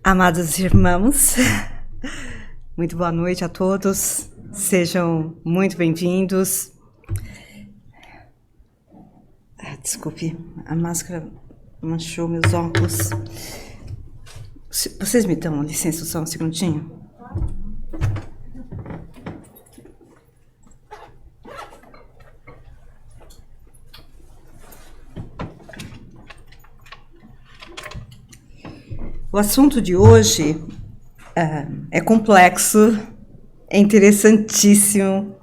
Amados irmãos, muito boa noite a todos, sejam muito bem-vindos. Desculpe, a máscara manchou meus óculos. Vocês me dão licença só um segundinho? O assunto de hoje é complexo, é interessantíssimo.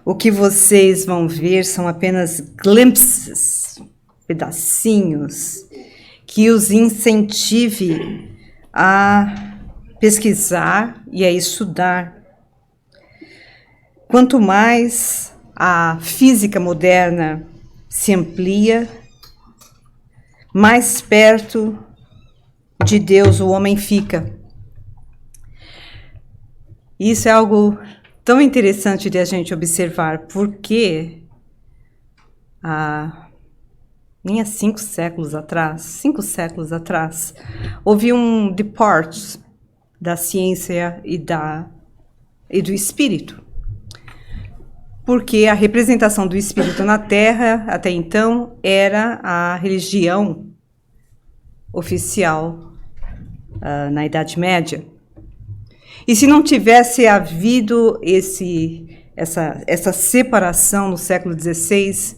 O que vocês vão ver são apenas glimpses, pedacinhos, que os incentive a pesquisar e a estudar. Quanto mais a física moderna se amplia, mais perto de Deus o homem fica. Isso é algo tão interessante de a gente observar, porque nem há 5 séculos atrás, houve um depart da ciência e do espírito. Porque a representação do espírito na Terra, até então, era a religião oficial na Idade Média. E se não tivesse havido essa separação no século XVI,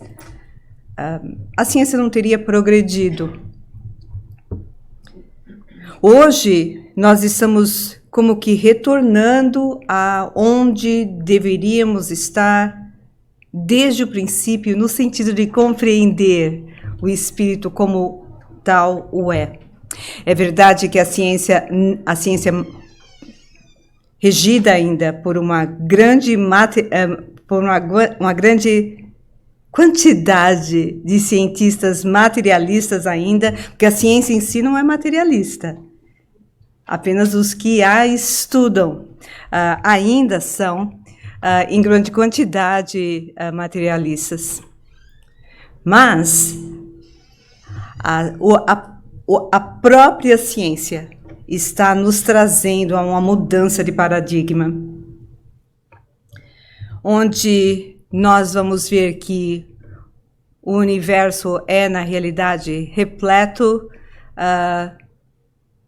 a ciência não teria progredido. Hoje, nós estamos como que retornando a onde deveríamos estar desde o princípio, no sentido de compreender o espírito como tal o é. É verdade que a ciência regida ainda por uma grande quantidade de cientistas materialistas ainda, porque a ciência em si não é materialista. Apenas os que a estudam ainda são, em grande quantidade, materialistas. Mas a própria ciência está nos trazendo a uma mudança de paradigma, onde nós vamos ver que o universo é, na realidade, repleto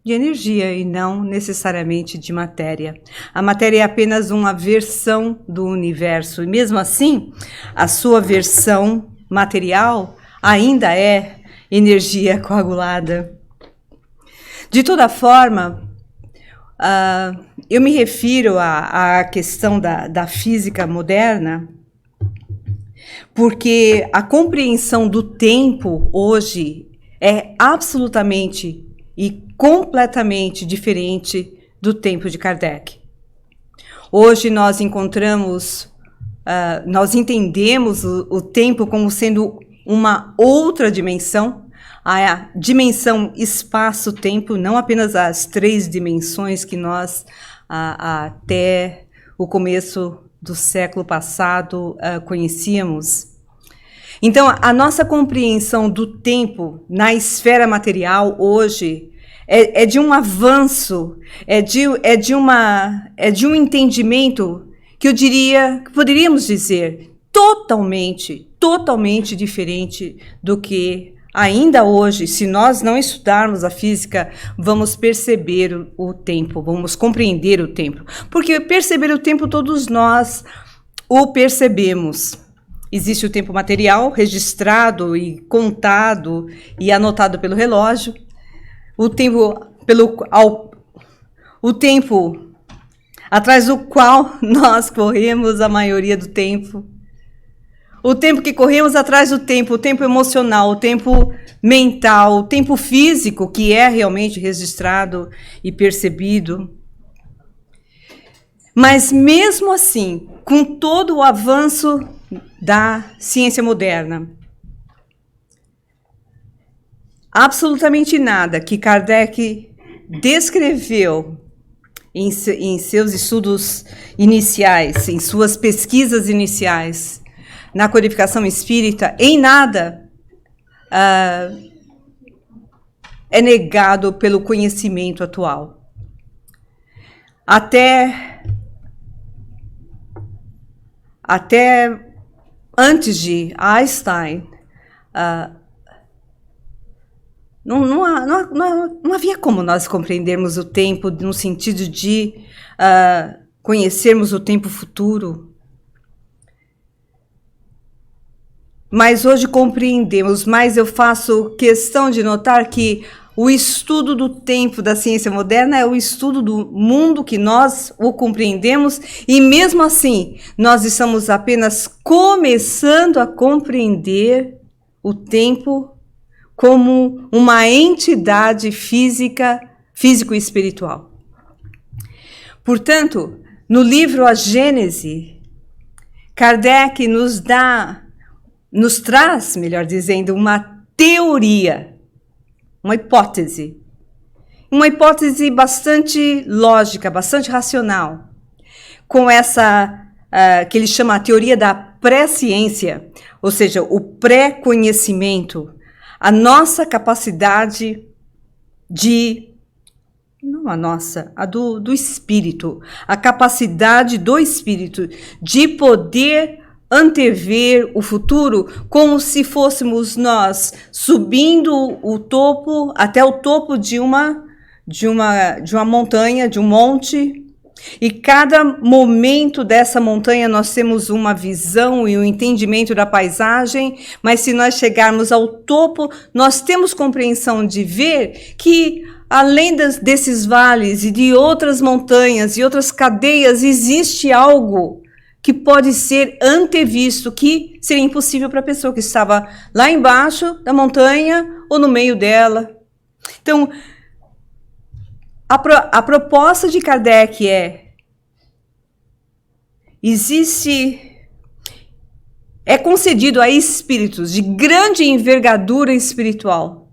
de energia e não necessariamente de matéria. A matéria é apenas uma versão do universo, e mesmo assim, a sua versão material ainda é energia coagulada. De toda forma, eu me refiro à questão da física moderna, porque a compreensão do tempo hoje é absolutamente e completamente diferente do tempo de Kardec. Hoje nós nós entendemos o tempo como sendo uma outra dimensão, a dimensão espaço-tempo, não apenas as 3 dimensões que nós, até o começo do século passado, conhecíamos. Então, a nossa compreensão do tempo na esfera material hoje é de um avanço, é de um entendimento que poderíamos dizer, totalmente diferente do que ainda hoje, se nós não estudarmos a física, vamos perceber o tempo, vamos compreender o tempo. Porque perceber o tempo, todos nós o percebemos. Existe o tempo material, registrado e contado e anotado pelo relógio. O tempo atrás do qual nós corremos a maioria do tempo. O tempo que corremos atrás do tempo, o tempo emocional, o tempo mental, o tempo físico, que é realmente registrado e percebido. Mas mesmo assim, com todo o avanço da ciência moderna, absolutamente nada que Kardec descreveu em seus estudos iniciais, em suas pesquisas iniciais, na codificação espírita, em nada é negado pelo conhecimento atual. Até antes de Einstein, não havia como nós compreendermos o tempo no sentido de conhecermos o tempo futuro. Mas hoje compreendemos, mas eu faço questão de notar que o estudo do tempo da ciência moderna é o estudo do mundo que nós o compreendemos, e mesmo assim, nós estamos apenas começando a compreender o tempo como uma entidade físico e espiritual. Portanto, no livro A Gênese, Kardec nos traz, melhor dizendo, uma teoria, uma hipótese bastante lógica, bastante racional, com essa que ele chama a teoria da pré-ciência, ou seja, o pré-conhecimento, a nossa capacidade do espírito, a capacidade do espírito de poder antever o futuro, como se fôssemos nós subindo o topo, até o topo de uma montanha, de um monte, e cada momento dessa montanha nós temos uma visão e um entendimento da paisagem, mas se nós chegarmos ao topo, nós temos compreensão de ver que além desses vales e de outras montanhas e outras cadeias, existe algo que pode ser antevisto, que seria impossível para a pessoa que estava lá embaixo da montanha ou no meio dela. Então, a proposta de Kardec é concedido a espíritos de grande envergadura espiritual,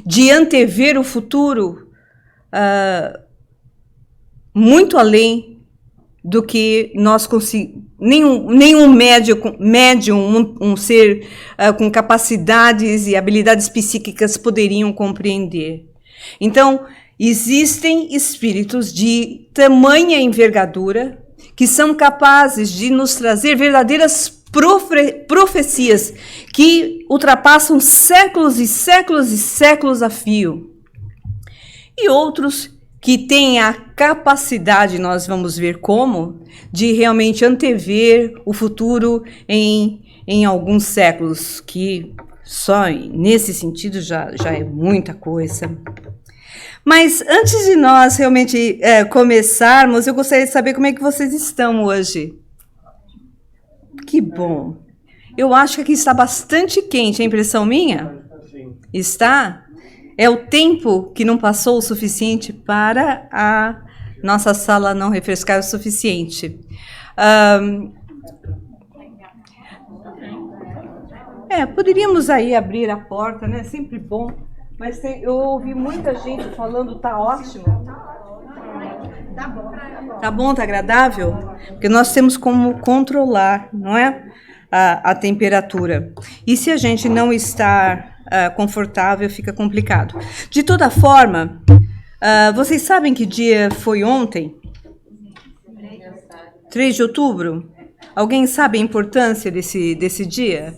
de antever o futuro muito além do que nós conseguimos, nenhum médium, um ser com capacidades e habilidades psíquicas poderiam compreender. Então, existem espíritos de tamanha envergadura que são capazes de nos trazer verdadeiras profecias que ultrapassam séculos e séculos e séculos a fio. E outros que têm a capacidade, nós vamos ver como, de realmente antever o futuro em alguns séculos, que só nesse sentido já é muita coisa. Mas antes de nós realmente começarmos, eu gostaria de saber como é que vocês estão hoje. Que bom. Eu acho que aqui está bastante quente, é impressão minha? Está? É o tempo que não passou o suficiente para a nossa sala não refrescar o suficiente. Poderíamos aí abrir a porta, né? Sempre bom. Mas eu ouvi muita gente falando, tá ótimo. Tá bom. Tá bom, tá agradável? Porque nós temos como controlar, não é? A temperatura. E se a gente não está confortável, fica complicado. De toda forma, vocês sabem que dia foi ontem? 3 de outubro? Alguém sabe a importância desse dia?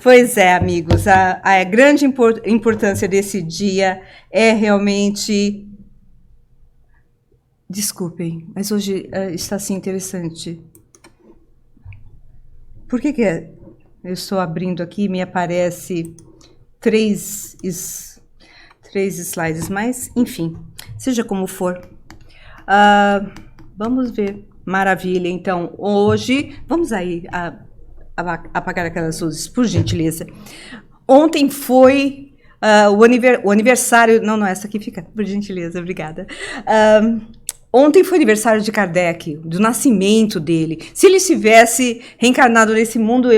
Pois é, amigos, a grande importância desse dia é realmente... Desculpem, mas hoje está assim interessante. Por que eu estou abrindo aqui e me aparece 3 slides, mas, enfim, seja como for. Vamos ver. Maravilha, então, hoje, vamos aí apagar aquelas luzes, por gentileza. Ontem foi o aniversário... Não, essa aqui fica, por gentileza, obrigada. Ontem foi aniversário de Kardec, do nascimento dele. Se ele estivesse reencarnado nesse mundo,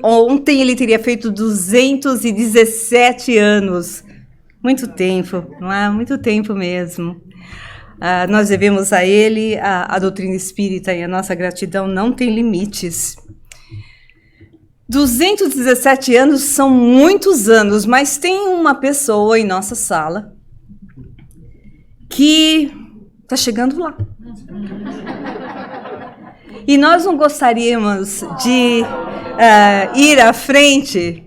ontem ele teria feito 217 anos. Muito tempo, não é? Muito tempo mesmo. Nós devemos a ele a doutrina espírita e a nossa gratidão não tem limites. 217 anos são muitos anos, mas tem uma pessoa em nossa sala que está chegando lá. E nós não gostaríamos de ir à frente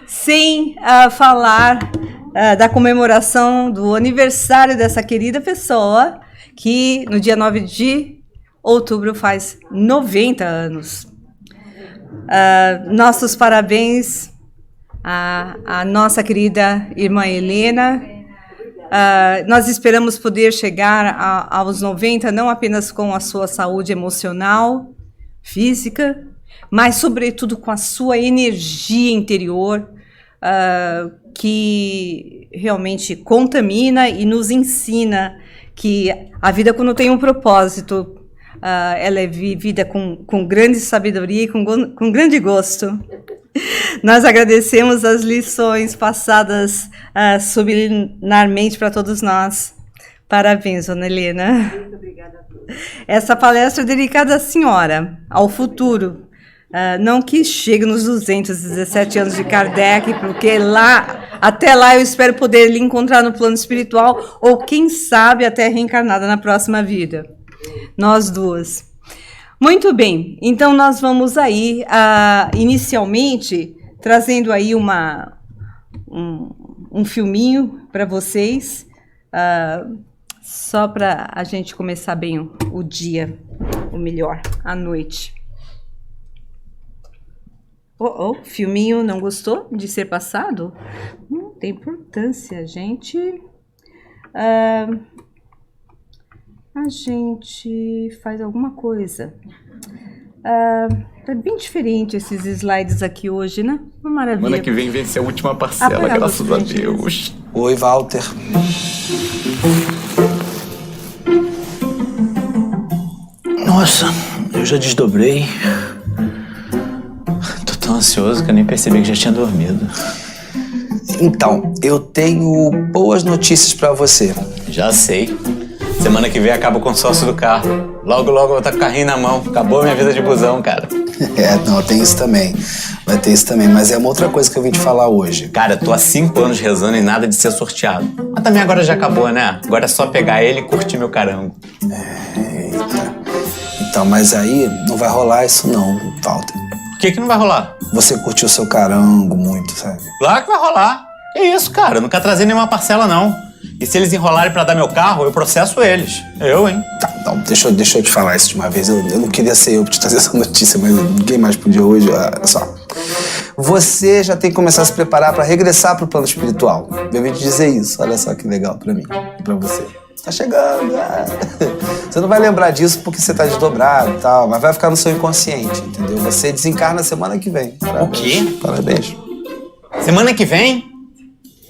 sem falar da comemoração do aniversário dessa querida pessoa, que no dia 9 de outubro faz 90 anos. Nossos parabéns à nossa querida irmã Helena. Nós esperamos poder chegar aos 90, não apenas com a sua saúde emocional, física, mas, sobretudo, com a sua energia interior, que realmente contamina e nos ensina que a vida, quando tem um propósito, ela é vivida com grande sabedoria e com grande gosto. Nós agradecemos as lições passadas subliminarmente para todos nós. Parabéns, Dona Helena. Muito obrigada a todos. Essa palestra é dedicada à senhora, ao futuro. Não que chegue nos 217 anos de Kardec, porque até lá eu espero poder lhe encontrar no plano espiritual, ou quem sabe até reencarnada na próxima vida. Nós duas. Muito bem, então nós vamos aí, inicialmente, trazendo aí um filminho para vocês, só para a gente começar bem o dia, ou melhor, a noite. Filminho não gostou de ser passado? Não tem importância, gente. A gente faz alguma coisa. Tá bem diferente esses slides aqui hoje, né? Uma maravilha. Semana que vem vence a última parcela, graças a Deus. Oi, Walter. Nossa, eu já desdobrei. Tô tão ansioso que eu nem percebi que já tinha dormido. Então, eu tenho boas notícias pra você. Já sei. Semana que vem acaba o consórcio do carro. Logo, logo eu vou estar com o carrinho na mão. Acabou a minha vida de busão, cara. Não, tem isso também. Vai ter isso também. Mas é uma outra coisa que eu vim te falar hoje. Cara, eu tô há 5 anos rezando e nada de ser sorteado. Mas também agora já acabou, né? Agora é só pegar ele e curtir meu carango. Eita. Então, mas aí não vai rolar isso não, Walter. Por que não vai rolar? Você curtiu seu carango muito, sabe? Claro que vai rolar. Que isso, cara? Eu não quero trazer nenhuma parcela, não. E se eles enrolarem pra dar meu carro, eu processo eles. Eu, hein? Tá, então, deixa eu te falar isso de uma vez. Eu não queria ser eu pra te trazer essa notícia, mas ninguém mais podia hoje. Olha só. Você já tem que começar a se preparar pra regressar pro plano espiritual. Eu vim te dizer isso. Olha só que legal pra mim e pra você. Tá chegando. Você não vai lembrar disso porque você tá desdobrado e tal, mas vai ficar no seu inconsciente, entendeu? Você desencarna semana que vem. Parabéns. O quê? Parabéns. Semana que vem?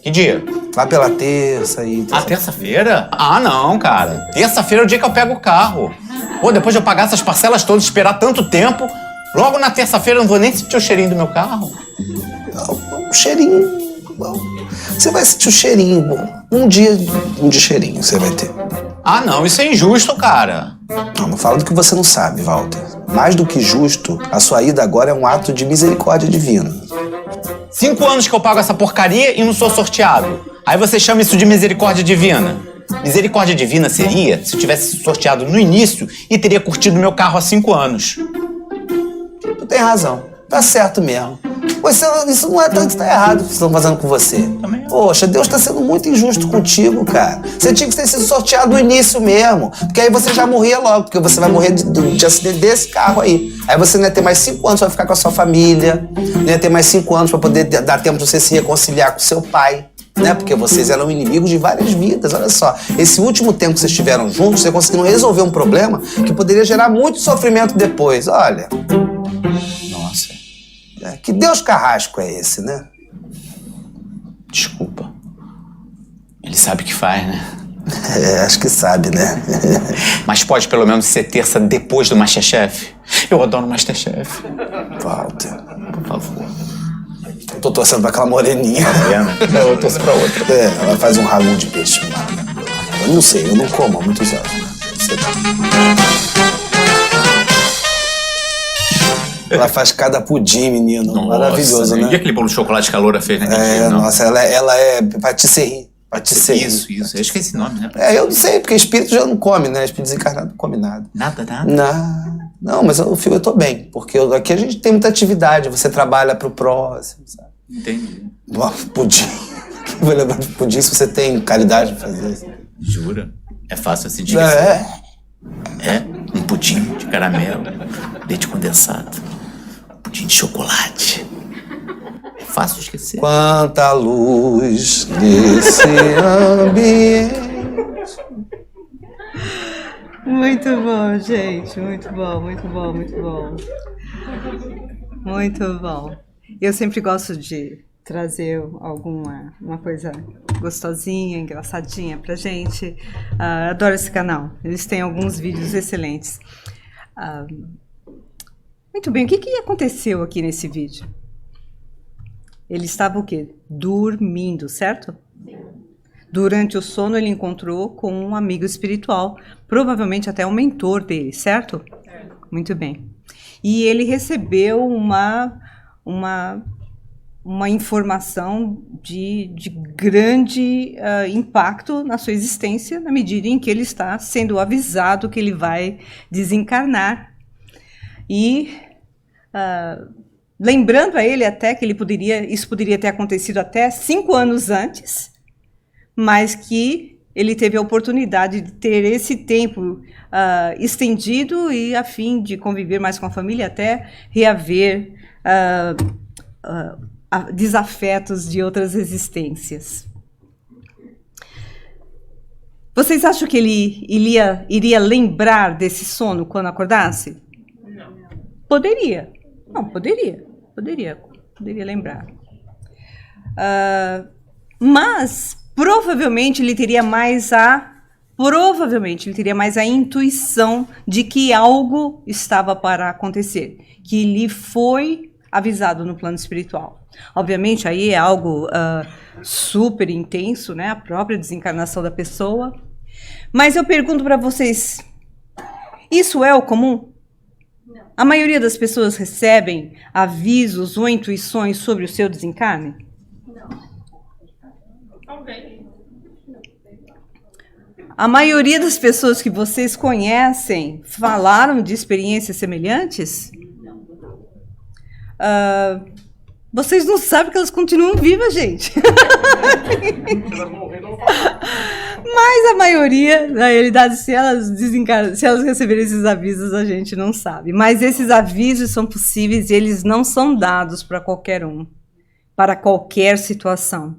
Que dia? Lá pela terça aí. Terça-feira? Ah, não, cara. Terça-feira é o dia que eu pego o carro. Pô, depois de eu pagar essas parcelas todas, esperar tanto tempo, logo na terça-feira eu não vou nem sentir o cheirinho do meu carro. Não, um cheirinho. Não. Você vai sentir o cheirinho, bom. Um dia de cheirinho você vai ter. Ah, não, isso é injusto, cara. Não fala do que você não sabe, Walter. Mais do que justo, a sua ida agora é um ato de misericórdia divina. 5 anos que eu pago essa porcaria e não sou sorteado. Aí você chama isso de misericórdia divina. Misericórdia divina seria se eu tivesse sorteado no início e teria curtido meu carro há 5 anos. Tu tem razão. Tá certo mesmo. Isso não é tanto que tá errado o que estão fazendo com você. Também. Poxa, Deus tá sendo muito injusto contigo, cara. Você tinha que ter sido sorteado no início mesmo. Porque aí você já morria logo. Porque você vai morrer de acidente desse carro aí. Aí você não ia ter mais 5 anos pra ficar com a sua família. Não ia ter mais 5 anos pra poder dar tempo de você se reconciliar com seu pai. Né? Porque vocês eram inimigos de várias vidas. Olha só, esse último tempo que vocês estiveram juntos, vocês conseguiram resolver um problema que poderia gerar muito sofrimento depois. Olha. Nossa. Que Deus carrasco é esse, né? Desculpa. Ele sabe o que faz, né? Acho que sabe, né? Mas pode pelo menos ser terça depois do Masterchef? Eu adoro Masterchef. Walter, por favor. Eu tô torcendo pra aquela moreninha. Tá vendo? Eu torço pra outra. Ela faz um ragu de peixe. Eu não sei, eu não como há muitos anos. Você tá. Ela faz cada pudim, menino. Nossa, maravilhoso, né? E aquele bolo de chocolate que a Loura fez, né? Nossa, ela é patisserie. Patisserie. Isso. Eu esqueci o nome, né? Eu não sei, porque espírito já não come, né? Espírito desencarnado não come nada. Nada? Não, mas eu tô bem. Porque aqui a gente tem muita atividade. Você trabalha pro próximo, sabe? Entendi. Pudim. Vou lembrar de pudim se você tem caridade de fazer isso. Jura? É fácil assim de um pudim de caramelo, leite condensado, pudim de chocolate. É fácil de esquecer. Quanta luz nesse ambiente. Muito bom, gente. Muito bom. Muito bom. Eu sempre gosto de trazer uma coisa gostosinha, engraçadinha pra gente. Adoro esse canal. Eles têm alguns vídeos excelentes. Muito bem, o que aconteceu aqui nesse vídeo? Ele estava o quê? Dormindo, certo? Sim. Durante o sono ele encontrou com um amigo espiritual, provavelmente até um mentor dele, certo? Muito bem. E ele recebeu uma informação de grande impacto na sua existência, na medida em que ele está sendo avisado que ele vai desencarnar. E lembrando a ele até que isso poderia ter acontecido até 5 anos antes, mas que ele teve a oportunidade de ter esse tempo estendido e a fim de conviver mais com a família até reaver desafetos de outras existências. Vocês acham que ele iria lembrar desse sono quando acordasse? Não. Poderia. Não, poderia lembrar. Mas provavelmente ele teria mais a intuição de que algo estava para acontecer, que lhe foi avisado no plano espiritual. Obviamente aí é algo super intenso, né? A própria desencarnação da pessoa. Mas eu pergunto para vocês, isso é o comum? Não. A maioria das pessoas recebem avisos ou intuições sobre o seu desencarne? Não. A maioria das pessoas que vocês conhecem falaram de experiências semelhantes? Não. Vocês não sabem que elas continuam vivas, gente. Mas a maioria, na realidade, se elas receberem esses avisos, a gente não sabe. Mas esses avisos são possíveis e eles não são dados para qualquer um, para qualquer situação.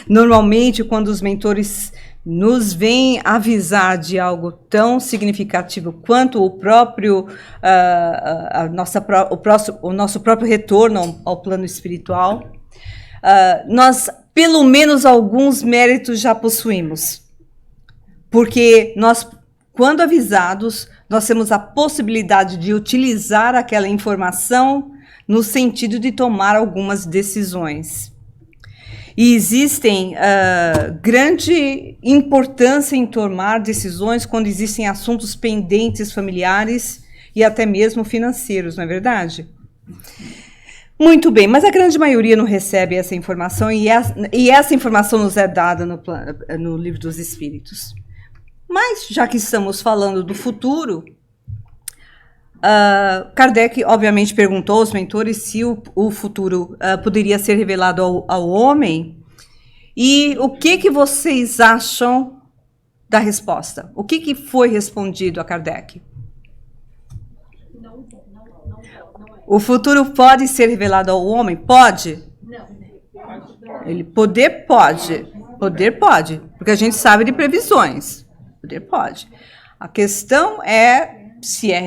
Normalmente, quando os mentores nos vêm avisar de algo tão significativo quanto o nosso próprio retorno ao plano espiritual, nós, pelo menos, alguns méritos já possuímos. Porque nós, quando avisados, nós temos a possibilidade de utilizar aquela informação no sentido de tomar algumas decisões. E existem grande importância em tomar decisões quando existem assuntos pendentes familiares e até mesmo financeiros, não é verdade? Muito bem, mas a grande maioria não recebe essa informação e essa informação nos é dada no Livro dos Espíritos. Mas, já que estamos falando do futuro, Kardec, obviamente, perguntou aos mentores se o futuro poderia ser revelado ao homem. E o que vocês acham da resposta? O que foi respondido a Kardec? Não. O futuro pode ser revelado ao homem? Pode? Não. Poder pode, porque a gente sabe de previsões. Poder pode. A questão é se é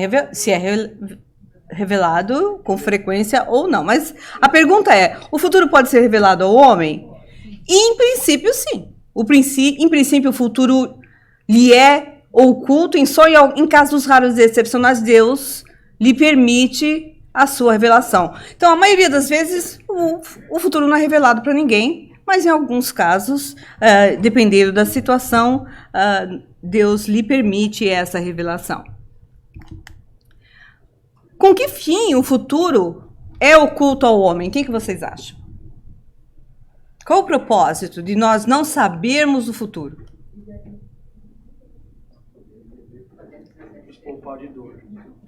revelado com frequência ou não. Mas a pergunta é, o futuro pode ser revelado ao homem? E, em princípio, sim. Em princípio, o futuro lhe é oculto, só em casos raros e excepcionais, Deus lhe permite a sua revelação. Então, a maioria das vezes, o futuro não é revelado para ninguém, mas em alguns casos, dependendo da situação, Deus lhe permite essa revelação. Com que fim o futuro é oculto ao homem? O que vocês acham? Qual o propósito de nós não sabermos o futuro? Nos poupar de dor.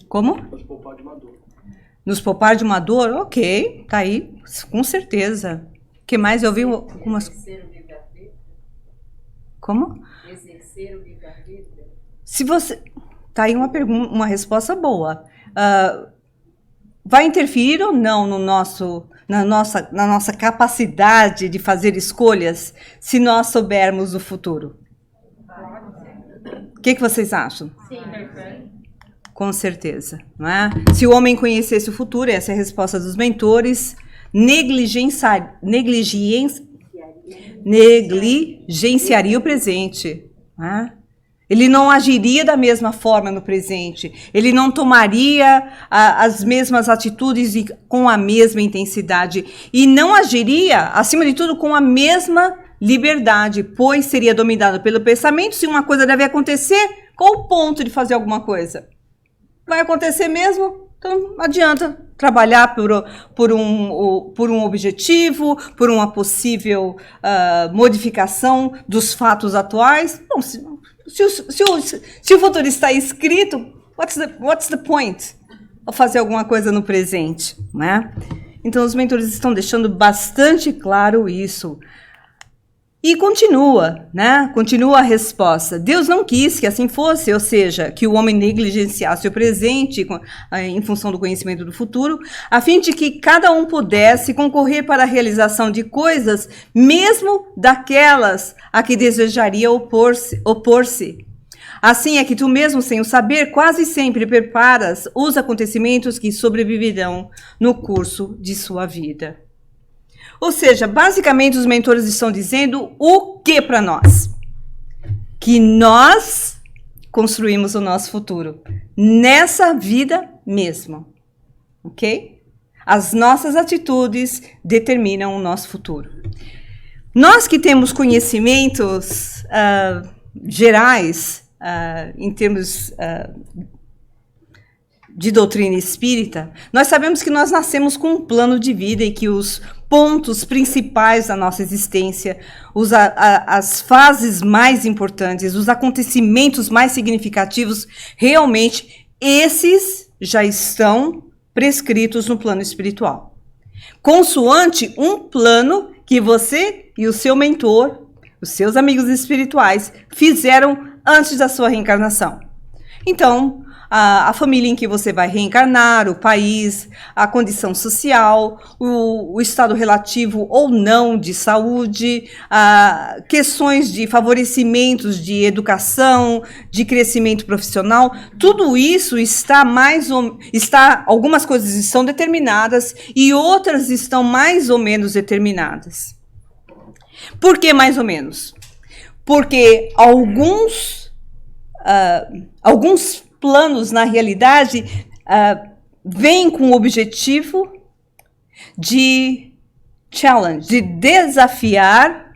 Como? Nos poupar de uma dor. Nos poupar de uma dor? Ok, tá aí, com certeza. O que mais? Eu vi algumas... Como? Exercer o livre-arbítrio. Se você... Tá aí uma resposta boa. Vai interferir ou não na nossa capacidade de fazer escolhas se nós soubermos o futuro? O que vocês acham? Sim. Com certeza. Não é? Se o homem conhecesse o futuro, essa é a resposta dos mentores, negligenciaria o presente. Não é? Ele não agiria da mesma forma no presente. Ele não tomaria as mesmas atitudes e com a mesma intensidade. E não agiria, acima de tudo, com a mesma liberdade, pois seria dominado pelo pensamento. Se uma coisa deve acontecer, qual o ponto de fazer alguma coisa? Vai acontecer mesmo? Então não adianta trabalhar por um objetivo, por uma possível modificação dos fatos atuais. Bom, se o futuro está escrito, what's the point of fazer alguma coisa no presente, né? Então os mentores estão deixando bastante claro isso. E continua, né? Continua a resposta. Deus não quis que assim fosse, ou seja, que o homem negligenciasse o presente em função do conhecimento do futuro, a fim de que cada um pudesse concorrer para a realização de coisas, mesmo daquelas a que desejaria opor-se. Assim é que tu mesmo, sem o saber, quase sempre preparas os acontecimentos que sobreviverão no curso de sua vida. Ou seja, basicamente os mentores estão dizendo o que para nós? Que nós construímos o nosso futuro nessa vida mesmo, ok? As nossas atitudes determinam o nosso futuro. Nós que temos conhecimentos gerais em termos de doutrina espírita, nós sabemos que nós nascemos com um plano de vida e que os pontos principais da nossa existência, as fases mais importantes, os acontecimentos mais significativos, realmente, esses já estão prescritos no plano espiritual. Consoante um plano que você e o seu mentor, os seus amigos espirituais, fizeram antes da sua reencarnação. Então, a família em que você vai reencarnar, o país, a condição social, o estado relativo ou não de saúde, questões de favorecimentos de educação, de crescimento profissional, tudo isso algumas coisas estão determinadas e outras estão mais ou menos determinadas. Por que mais ou menos? Porque alguns planos, na realidade, vêm com o objetivo de challenge, de desafiar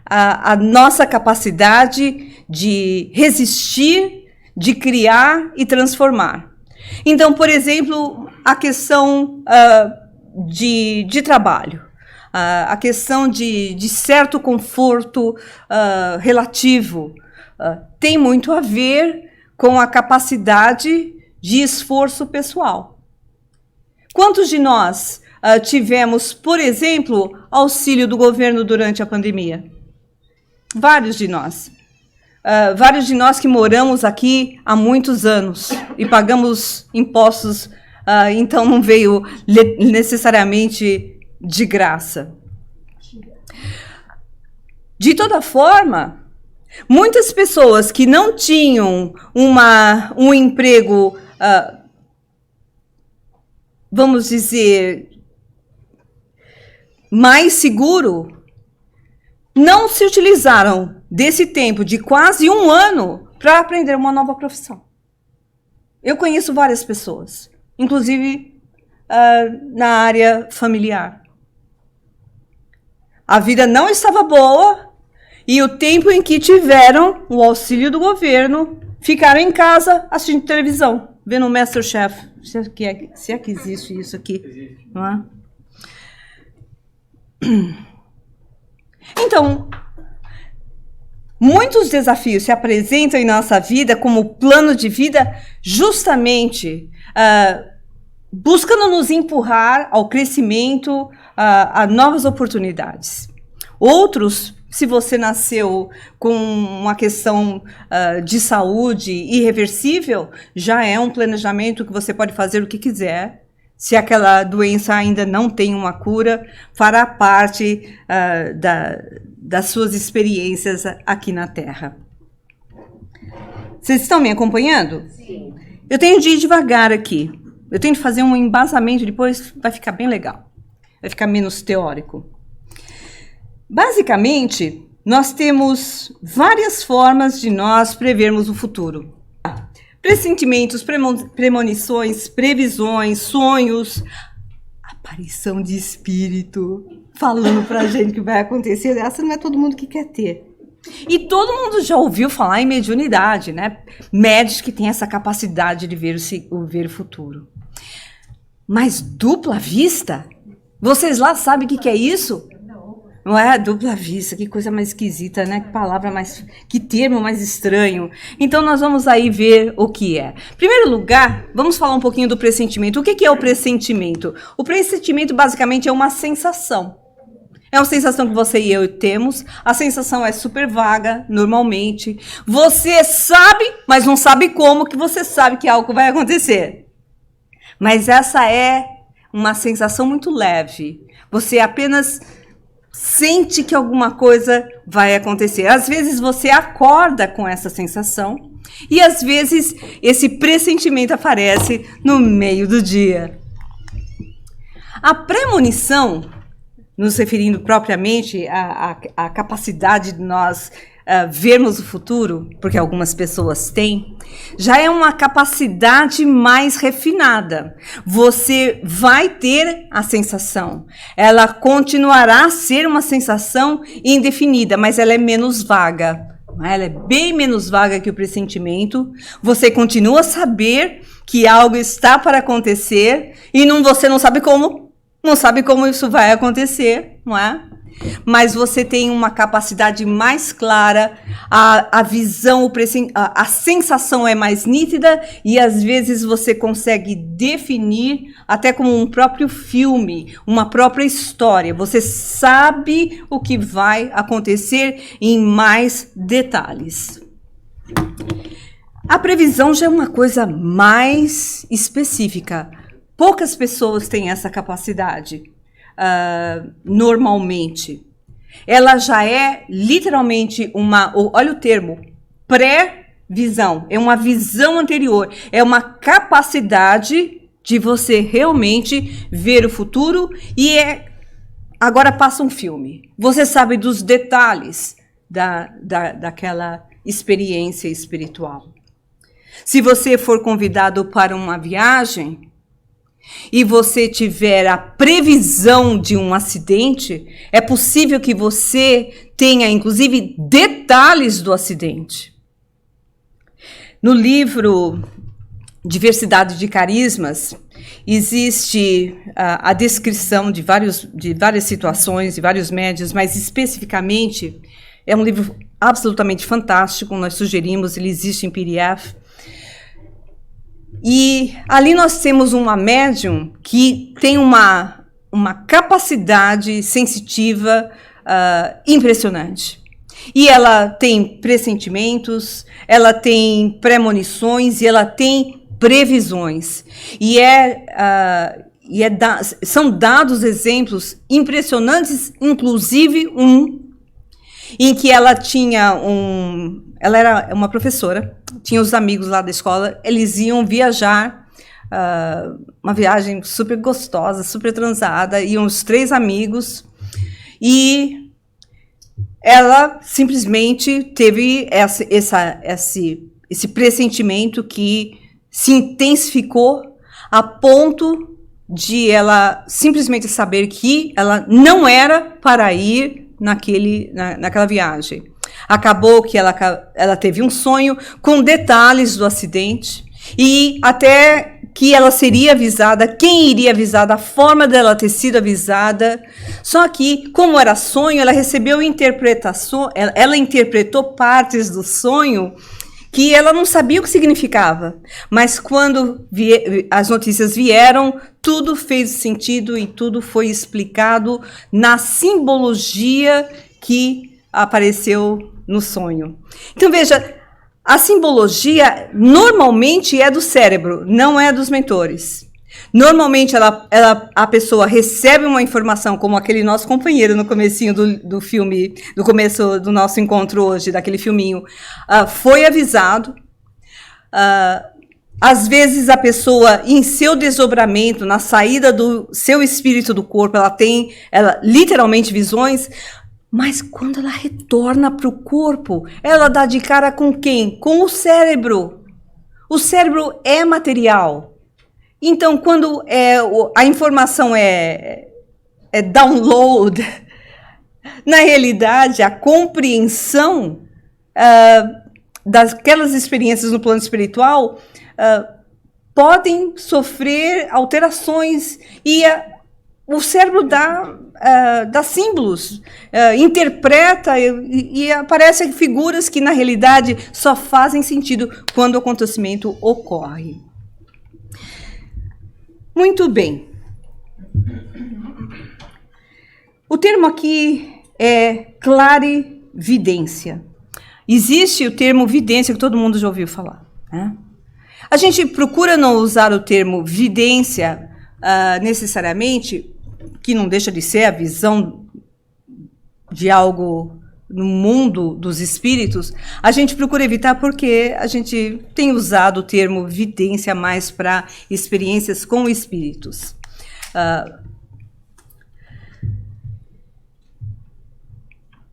a nossa capacidade de resistir, de criar e transformar. Então, por exemplo, a questão de trabalho, a questão de certo conforto relativo, tem muito a ver com a capacidade de esforço pessoal. Quantos de nós tivemos, por exemplo, auxílio do governo durante a pandemia? Vários de nós. Vários de nós que moramos aqui há muitos anos e pagamos impostos, então não veio necessariamente de graça. De toda forma, muitas pessoas que não tinham um emprego, vamos dizer, mais seguro, não se utilizaram desse tempo de quase um ano para aprender uma nova profissão. Eu conheço várias pessoas, inclusive na área familiar. A vida não estava boa, e o tempo em que tiveram o auxílio do governo, ficaram em casa assistindo televisão. vendo o MasterChef, se é que existe isso aqui, não é? Então, muitos desafios se apresentam em nossa vida como plano de vida justamente buscando nos empurrar ao crescimento, a novas oportunidades. Outros, se você nasceu com uma questão de saúde irreversível, já é um planejamento que você pode fazer o que quiser. Se aquela doença ainda não tem uma cura, fará parte das suas experiências aqui na Terra. Vocês estão me acompanhando? Sim. Eu tenho de ir devagar aqui. Eu tenho de fazer um embasamento, depois vai ficar bem legal. Vai ficar menos teórico. Basicamente, nós temos várias formas de nós prevermos o futuro. Pressentimentos, premonições, previsões, sonhos, aparição de espírito, falando pra gente que vai acontecer. Essa não é todo mundo que quer ter. E todo mundo já ouviu falar em mediunidade, né? Médios que têm essa capacidade de ver o futuro. Mas dupla vista? Vocês lá sabem o que é isso? Não é dupla vista, que coisa mais esquisita, né? Que palavra mais... Que termo mais estranho. Então, nós vamos aí ver o que é. Em primeiro lugar, vamos falar um pouquinho do pressentimento. O que é o pressentimento? O pressentimento, basicamente, é uma sensação. É uma sensação que você e eu temos. A sensação é super vaga, normalmente. Você sabe, mas não sabe como que você sabe que algo vai acontecer. Mas essa é uma sensação muito leve. Você apenas sente que alguma coisa vai acontecer. Às vezes você acorda com essa sensação e às vezes esse pressentimento aparece no meio do dia. A premonição, nos referindo propriamente à capacidade de nós vermos o futuro, porque algumas pessoas têm, já é uma capacidade mais refinada. Você vai ter a sensação. Ela continuará a ser uma sensação indefinida, mas ela é menos vaga. Ela é bem menos vaga que o pressentimento. Você continua a saber que algo está para acontecer e você não sabe como. Não sabe como isso vai acontecer, não é? Mas você tem uma capacidade mais clara, a visão, a sensação é mais nítida e às vezes você consegue definir até como um próprio filme, uma própria história. Você sabe o que vai acontecer em mais detalhes. A previsão já é uma coisa mais específica. Poucas pessoas têm essa capacidade. Normalmente. Ela já é literalmente olha o termo, pré-visão, é uma visão anterior, é uma capacidade de você realmente ver o futuro e agora passa um filme. Você sabe dos detalhes daquela experiência espiritual. Se você for convidado para uma viagem, e você tiver a previsão de um acidente, é possível que você tenha, inclusive, detalhes do acidente. No livro Diversidade de Carismas, existe a descrição de várias situações, de vários médiuns, mas especificamente, é um livro absolutamente fantástico, nós sugerimos, ele existe em PDF. E ali nós temos uma médium que tem uma capacidade sensitiva impressionante. E ela tem pressentimentos, ela tem premonições e ela tem previsões. São dados exemplos impressionantes, inclusive em que ela tinha ela era uma professora, tinha os amigos lá da escola, eles iam viajar, uma viagem super gostosa, super transada, iam os 3 amigos, e ela simplesmente teve esse pressentimento que se intensificou a ponto de ela simplesmente saber que ela não era para ir naquela viagem. Acabou que ela teve um sonho com detalhes do acidente E até que ela seria avisada, quem iria avisar, a forma dela ter sido avisada. Só que, como era sonho, ela recebeu interpretação, ela interpretou partes do sonho que ela não sabia o que significava. Mas quando as notícias vieram, tudo fez sentido e tudo foi explicado na simbologia que apareceu no sonho. Então, veja, a simbologia normalmente é do cérebro, não é dos mentores. Normalmente a pessoa recebe uma informação, como aquele nosso companheiro no comecinho do filme, no começo do nosso encontro hoje, daquele filminho, foi avisado. Às vezes a pessoa, em seu desdobramento, na saída do seu espírito do corpo, ela tem literalmente visões. Mas quando ela retorna para o corpo, ela dá de cara com quem? Com o cérebro. O cérebro é material. Então, quando a informação é download, na realidade, a compreensão daquelas experiências no plano espiritual podem sofrer alterações e o cérebro dá símbolos, interpreta e aparecem figuras que, na realidade, só fazem sentido quando o acontecimento ocorre. Muito bem. O termo aqui é clarividência. Existe o termo vidência, que todo mundo já ouviu falar, né? A gente procura não usar o termo vidência necessariamente, que não deixa de ser a visão de algo no mundo dos espíritos. A gente procura evitar porque a gente tem usado o termo vidência mais para experiências com espíritos.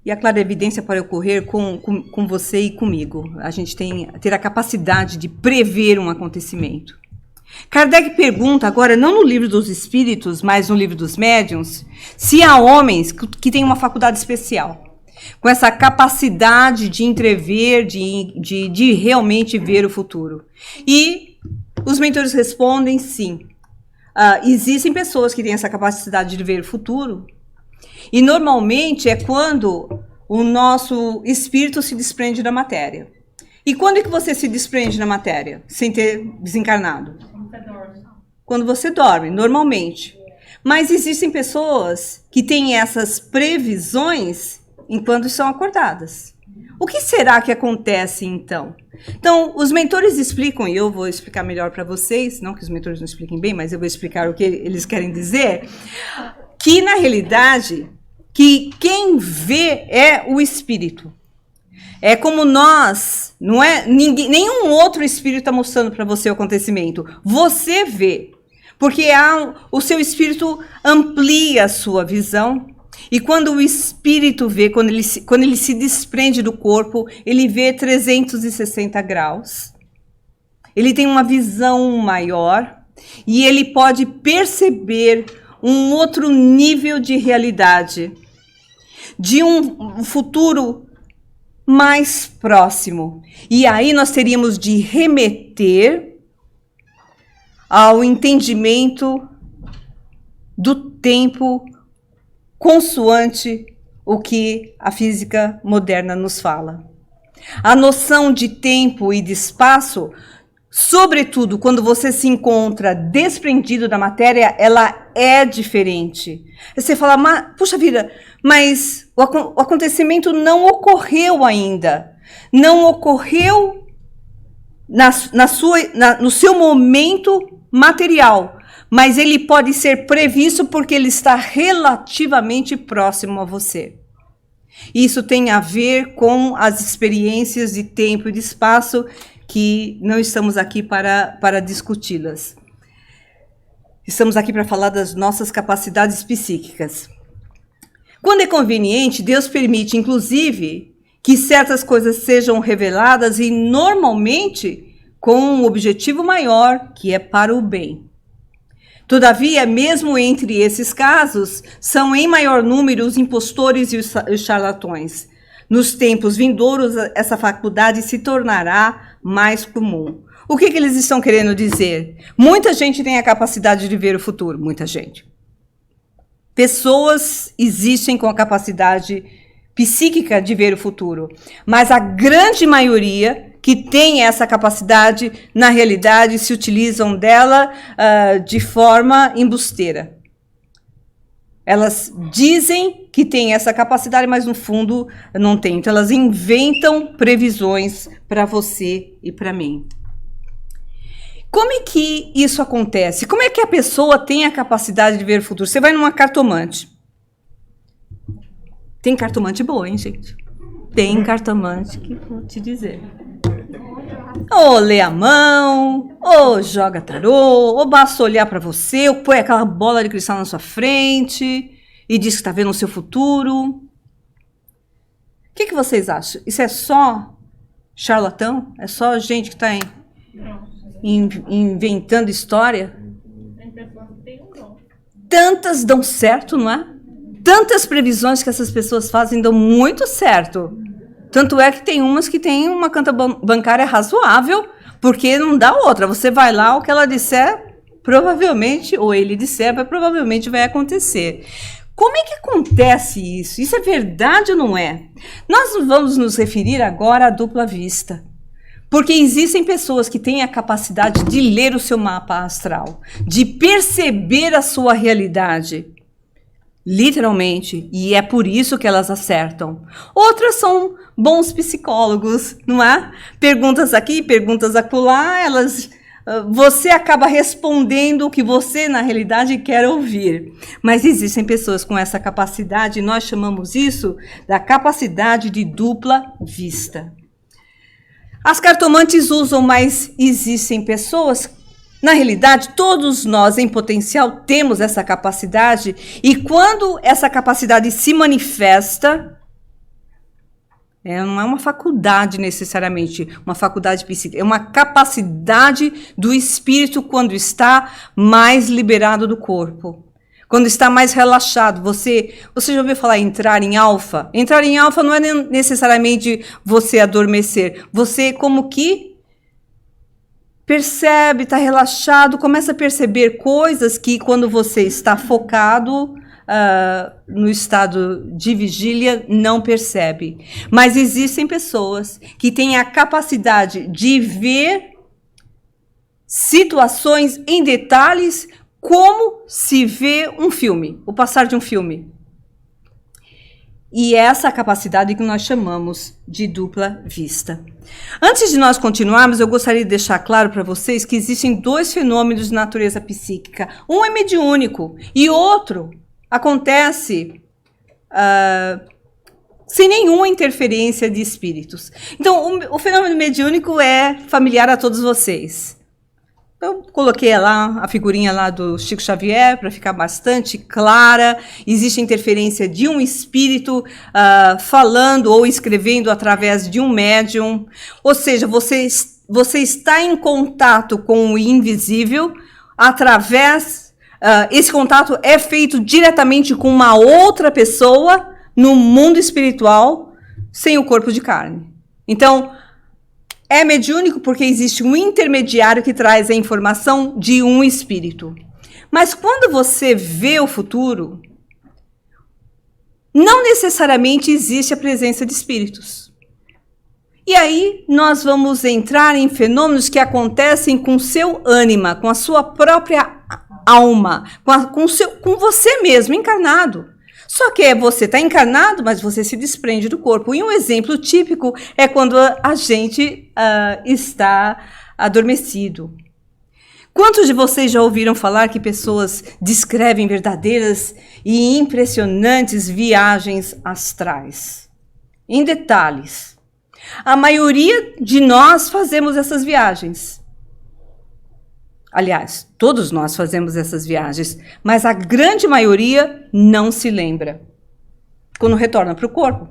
E a clarividência pode ocorrer com você e comigo. A gente ter a capacidade de prever um acontecimento. Kardec pergunta agora, não no livro dos espíritos, mas no livro dos médiuns, se há homens que têm uma faculdade especial, com essa capacidade de entrever, de realmente ver o futuro. E os mentores respondem sim. Existem pessoas que têm essa capacidade de ver o futuro, e normalmente é quando o nosso espírito se desprende da matéria. E quando é que você se desprende da matéria, sem ter desencarnado? Quando você dorme, normalmente. Mas existem pessoas que têm essas previsões enquanto estão acordadas. O que será que acontece, então? Então, os mentores explicam, e eu vou explicar melhor para vocês, não que os mentores não expliquem bem, mas eu vou explicar o que eles querem dizer, que, na realidade, que quem vê é o espírito. É como nós, não é? Nenhum outro espírito está mostrando para você o acontecimento. Você vê, porque o seu espírito amplia a sua visão. E quando o espírito vê, quando ele se desprende do corpo, ele vê 360 graus. Ele tem uma visão maior e ele pode perceber um outro nível de realidade, de um futuro mais próximo. E aí nós teríamos de remeter ao entendimento do tempo consoante o que a física moderna nos fala. A noção de tempo e de espaço, sobretudo quando você se encontra desprendido da matéria, ela é diferente. Você fala, puxa vida, mas o acontecimento não ocorreu ainda. Não ocorreu no seu momento material. Mas ele pode ser previsto porque ele está relativamente próximo a você. Isso tem a ver com as experiências de tempo e de espaço que não estamos aqui para discuti-las. Estamos aqui para falar das nossas capacidades psíquicas. Quando é conveniente, Deus permite, inclusive, que certas coisas sejam reveladas e, normalmente, com um objetivo maior, que é para o bem. Todavia, mesmo entre esses casos, são em maior número os impostores e os charlatões. Nos tempos vindouros, essa faculdade se tornará mais comum. O que eles estão querendo dizer? Muita gente tem a capacidade de ver o futuro, muita gente. Pessoas existem com a capacidade psíquica de ver o futuro, mas a grande maioria que tem essa capacidade, na realidade, se utilizam dela de forma embusteira. Elas dizem que têm essa capacidade, mas no fundo não têm. Então elas inventam previsões para você e para mim. Como é que isso acontece? Como é que a pessoa tem a capacidade de ver o futuro? Você vai numa cartomante. Tem cartomante boa, hein, gente? Tem cartomante que vou te dizer. Ou lê a mão, ou joga tarô, ou basta olhar para você, ou põe aquela bola de cristal na sua frente e diz que está vendo o seu futuro. O que vocês acham? Isso é só charlatão? É só gente que está inventando história? Tantas dão certo, não é? Tantas previsões que essas pessoas fazem dão muito certo. Tanto é que tem umas que têm uma conta bancária razoável, porque não dá outra. Você vai lá, o que ela disser, provavelmente, ou ele disser, provavelmente vai acontecer. Como é que acontece isso? Isso é verdade ou não é? Nós vamos nos referir agora à dupla vista. Porque existem pessoas que têm a capacidade de ler o seu mapa astral, de perceber a sua realidade. Literalmente, e é por isso que elas acertam. Outras são bons psicólogos, não é? Perguntas aqui, perguntas acolá, você acaba respondendo o que você, na realidade, quer ouvir. Mas existem pessoas com essa capacidade, e nós chamamos isso da capacidade de dupla vista. As cartomantes usam, mas existem pessoas. Na realidade, todos nós, em potencial, temos essa capacidade, e quando essa capacidade se manifesta, não é uma faculdade necessariamente, uma faculdade psíquica, é uma capacidade do espírito quando está mais liberado do corpo, quando está mais relaxado. Você já ouviu falar em entrar em alfa? Entrar em alfa não é necessariamente você adormecer, você como que percebe, está relaxado, começa a perceber coisas que quando você está focado no estado de vigília não percebe. Mas existem pessoas que têm a capacidade de ver situações em detalhes como se vê um filme, o passar de um filme. E é essa capacidade que nós chamamos de dupla vista. Antes de nós continuarmos, eu gostaria de deixar claro para vocês que existem dois fenômenos de natureza psíquica. Um é mediúnico e outro acontece sem nenhuma interferência de espíritos. Então, o fenômeno mediúnico é familiar a todos vocês. Eu coloquei lá a figurinha lá do Chico Xavier para ficar bastante clara. Existe interferência de um espírito falando ou escrevendo através de um médium. Ou seja, você está em contato com o invisível através... esse contato é feito diretamente com uma outra pessoa no mundo espiritual sem o corpo de carne. Então... é mediúnico porque existe um intermediário que traz a informação de um espírito. Mas quando você vê o futuro, não necessariamente existe a presença de espíritos. E aí nós vamos entrar em fenômenos que acontecem com seu ânima, com a sua própria alma, com você mesmo, encarnado. Só que você está encarnado, mas você se desprende do corpo. E um exemplo típico é quando a gente está adormecido. Quantos de vocês já ouviram falar que pessoas descrevem verdadeiras e impressionantes viagens astrais? Em detalhes. A maioria de nós fazemos essas viagens. Aliás, todos nós fazemos essas viagens, mas a grande maioria não se lembra. Quando retorna para o corpo,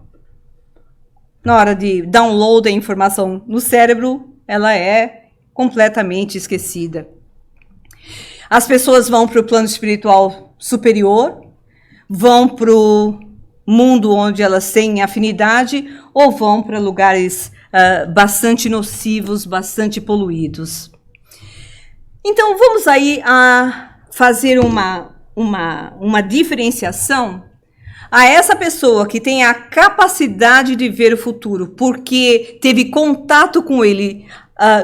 na hora de download a informação no cérebro, ela é completamente esquecida. As pessoas vão para o plano espiritual superior, vão para o mundo onde elas têm afinidade, ou vão para lugares bastante nocivos, bastante poluídos. Então, vamos aí a fazer uma diferenciação a essa pessoa que tem a capacidade de ver o futuro, porque teve contato com ele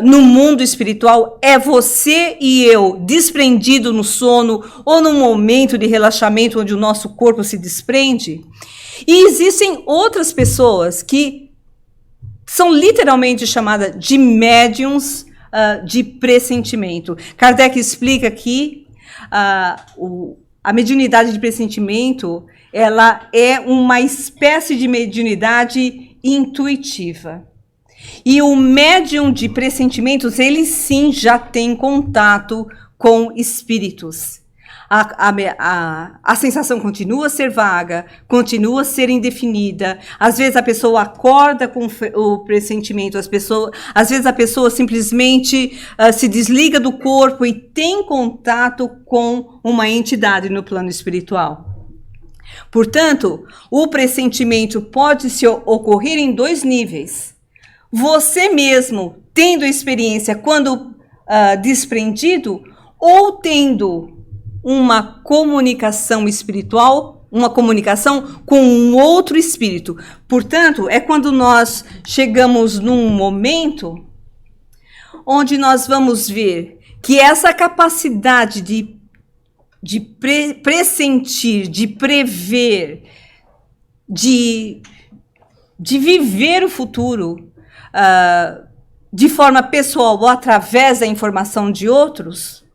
no mundo espiritual. É você e eu, desprendido no sono ou num momento de relaxamento onde o nosso corpo se desprende. E existem outras pessoas que são literalmente chamadas de médiums de pressentimento. Kardec explica aqui a mediunidade de pressentimento, ela é uma espécie de mediunidade intuitiva. E o médium de pressentimentos, ele sim já tem contato com espíritos. A sensação continua a ser vaga, continua a ser indefinida. Às vezes a pessoa acorda com o pressentimento, às vezes a pessoa simplesmente se desliga do corpo e tem contato com uma entidade no plano espiritual. Portanto, o pressentimento pode se ocorrer em 2 níveis. Você mesmo tendo experiência quando desprendido, ou tendo uma comunicação espiritual, uma comunicação com um outro espírito. Portanto, é quando nós chegamos num momento onde nós vamos ver que essa capacidade de pressentir, de prever, de viver o futuro de forma pessoal ou através da informação de outros,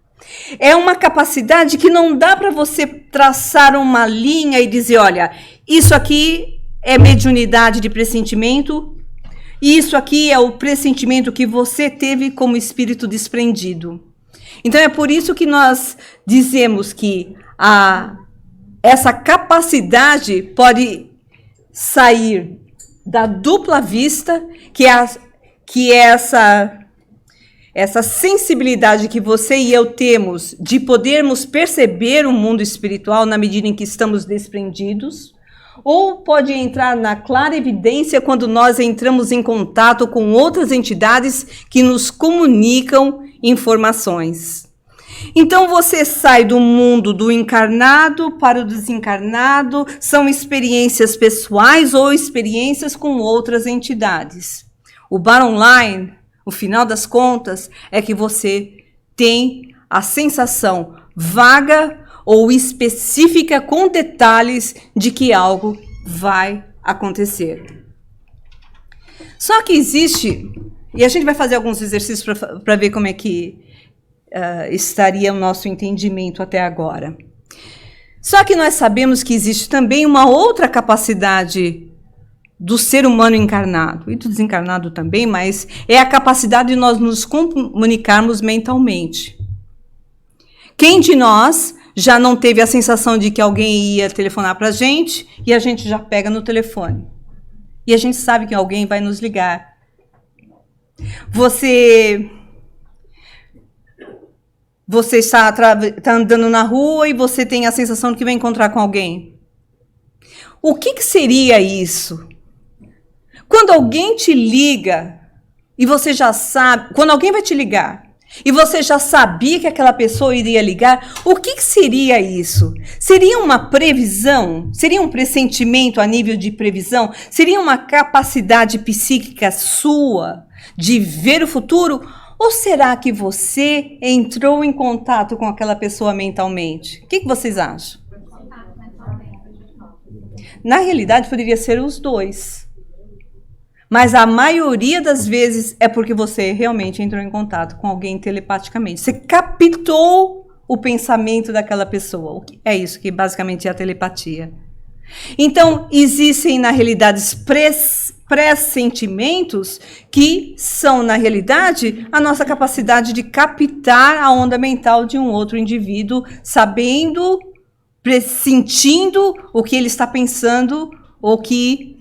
é uma capacidade que não dá para você traçar uma linha e dizer, olha, isso aqui é mediunidade de pressentimento, e isso aqui é o pressentimento que você teve como espírito desprendido. Então é por isso que nós dizemos que essa capacidade pode sair da dupla vista, que é essa sensibilidade que você e eu temos de podermos perceber o mundo espiritual na medida em que estamos desprendidos, ou pode entrar na clara evidência quando nós entramos em contato com outras entidades que nos comunicam informações. Então você sai do mundo do encarnado para o desencarnado, são experiências pessoais ou experiências com outras entidades. O bottom line, o final das contas, é que você tem a sensação vaga ou específica com detalhes de que algo vai acontecer. Só que existe, e a gente vai fazer alguns exercícios para ver como é que estaria o nosso entendimento até agora. Só que nós sabemos que existe também uma outra capacidade do ser humano encarnado, e do desencarnado também, mas é a capacidade de nós nos comunicarmos mentalmente. Quem de nós já não teve a sensação de que alguém ia telefonar para a gente e a gente já pega no telefone? E a gente sabe que alguém vai nos ligar. Você está andando na rua e você tem a sensação de que vai encontrar com alguém. O que seria isso? Quando alguém te liga e você já sabe, quando alguém vai te ligar e você já sabia que aquela pessoa iria ligar, o que seria isso? Seria uma previsão? Seria um pressentimento a nível de previsão? Seria uma capacidade psíquica sua de ver o futuro? Ou será que você entrou em contato com aquela pessoa mentalmente? O que vocês acham? Na realidade, poderia ser os dois. Mas a maioria das vezes é porque você realmente entrou em contato com alguém telepaticamente. Você captou o pensamento daquela pessoa. É isso que basicamente é a telepatia. Então, existem, na realidade, pressentimentos que são, na realidade, a nossa capacidade de captar a onda mental de um outro indivíduo, sabendo, pressentindo o que ele está pensando ou que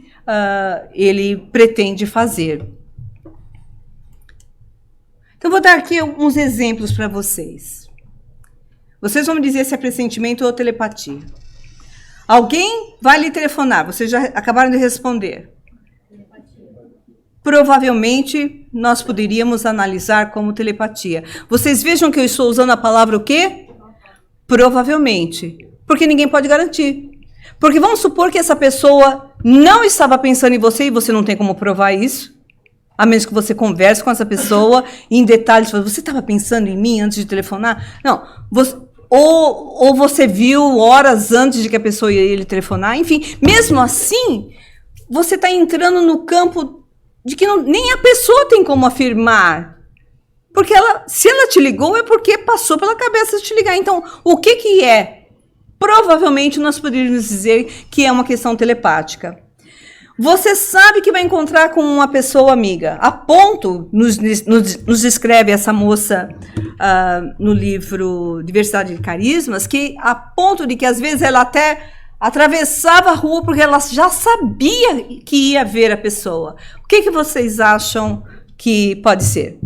ele pretende fazer. Então, vou dar aqui uns exemplos para vocês. Vocês vão me dizer se é pressentimento ou telepatia. Alguém vai lhe telefonar, vocês já acabaram de responder. provavelmente nós poderíamos analisar como telepatia. Vocês vejam que eu estou usando a palavra o quê? Provavelmente. Porque ninguém pode garantir. Porque vamos supor que essa pessoa não estava pensando em você e você não tem como provar isso. A menos que você converse com essa pessoa em detalhes. Você estava pensando em mim antes de telefonar? Não. Ou você viu horas antes de que a pessoa ia lhe telefonar. Enfim, mesmo assim, você está entrando no campo de que nem a pessoa tem como afirmar. Porque se ela te ligou, é porque passou pela cabeça de te ligar. Então, o que é? Provavelmente nós poderíamos dizer que é uma questão telepática. Você sabe que vai encontrar com uma pessoa amiga. A ponto, nos descreve essa moça no livro Diversidade de Carismas, que a ponto de que às vezes ela até atravessava a rua porque ela já sabia que ia ver a pessoa. O que vocês acham que pode ser?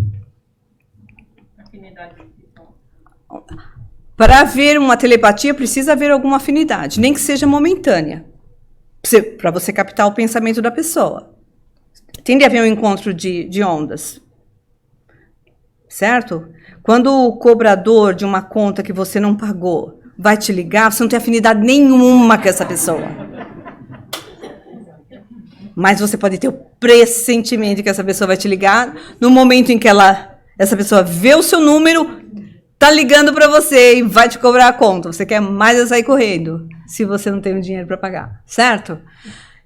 Para haver uma telepatia, precisa haver alguma afinidade, nem que seja momentânea, para você captar o pensamento da pessoa. Tem de haver um encontro de ondas, certo? Quando o cobrador de uma conta que você não pagou vai te ligar, você não tem afinidade nenhuma com essa pessoa. Mas você pode ter o pressentimento que essa pessoa vai te ligar no momento em que essa pessoa vê o seu número, tá ligando para você e vai te cobrar a conta. Você quer mais é sair correndo, se você não tem o dinheiro para pagar, certo?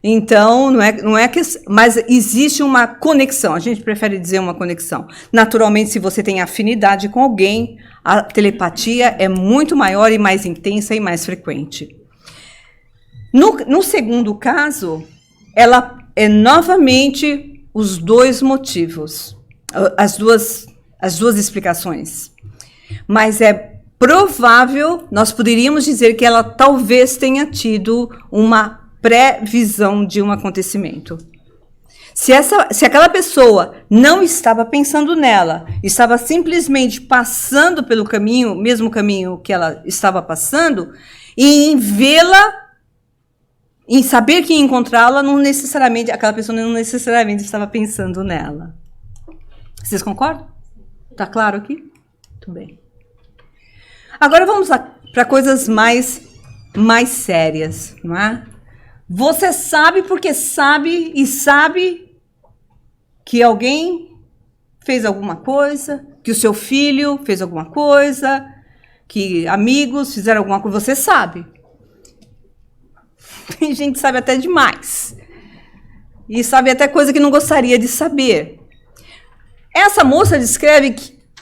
Então, não é que... Mas existe uma conexão, a gente prefere dizer uma conexão. Naturalmente, se você tem afinidade com alguém, a telepatia é muito maior e mais intensa e mais frequente. No segundo caso, ela é novamente os dois motivos, as duas explicações. Mas é provável, nós poderíamos dizer que ela talvez tenha tido uma previsão de um acontecimento. Se aquela pessoa não estava pensando nela, estava simplesmente passando pelo caminho, mesmo caminho que ela estava passando, e em vê-la, em saber que ia encontrá-la, aquela pessoa não necessariamente estava pensando nela. Vocês concordam? Está claro aqui? Muito bem. Agora vamos para coisas mais sérias, não é? Você sabe porque sabe e sabe que alguém fez alguma coisa, que o seu filho fez alguma coisa, que amigos fizeram alguma coisa, você sabe. Tem gente que sabe até demais. E sabe até coisa que não gostaria de saber. Essa moça descreve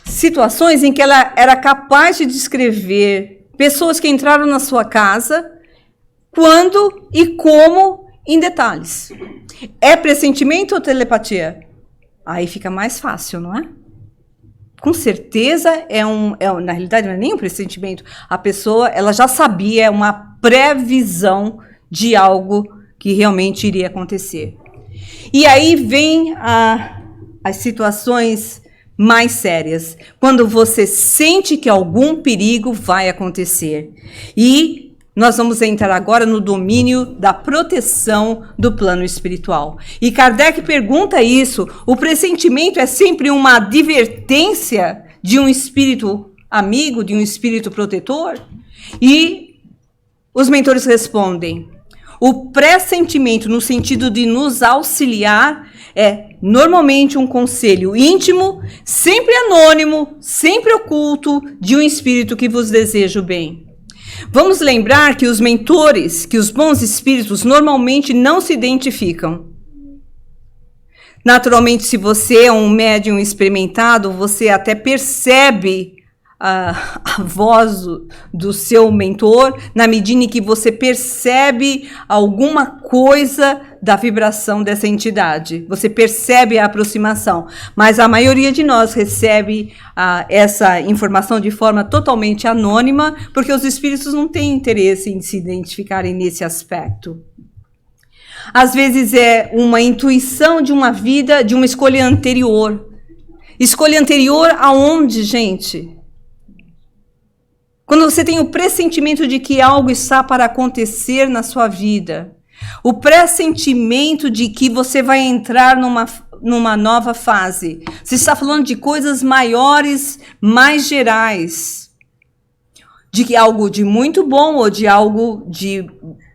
situações em que ela era capaz de descrever pessoas que entraram na sua casa, quando e como, em detalhes. É pressentimento ou telepatia? Aí fica mais fácil, não é? Com certeza na realidade não é nem um pressentimento. A pessoa, ela já sabia, é uma previsão de algo que realmente iria acontecer. E aí vem as situações mais sérias, quando você sente que algum perigo vai acontecer. E nós vamos entrar agora no domínio da proteção do plano espiritual. E Kardec pergunta isso: o pressentimento é sempre uma advertência de um espírito amigo, de um espírito protetor? E os mentores respondem: o pressentimento, no sentido de nos auxiliar, é normalmente um conselho íntimo, sempre anônimo, sempre oculto, de um espírito que vos deseja o bem. Vamos lembrar que os mentores, que os bons espíritos, normalmente não se identificam. Naturalmente, se você é um médium experimentado, você até percebe a voz do seu mentor, na medida em que você percebe alguma coisa da vibração dessa entidade. Você percebe a aproximação. Mas a maioria de nós recebe essa informação de forma totalmente anônima, porque os espíritos não têm interesse em se identificarem nesse aspecto. Às vezes é uma intuição de uma vida, de uma escolha anterior. Escolha anterior aonde, gente? Quando você tem o pressentimento de que algo está para acontecer na sua vida, O pressentimento de que você vai entrar numa nova fase. Você está falando de coisas maiores, mais gerais. De que algo de muito bom ou de algo de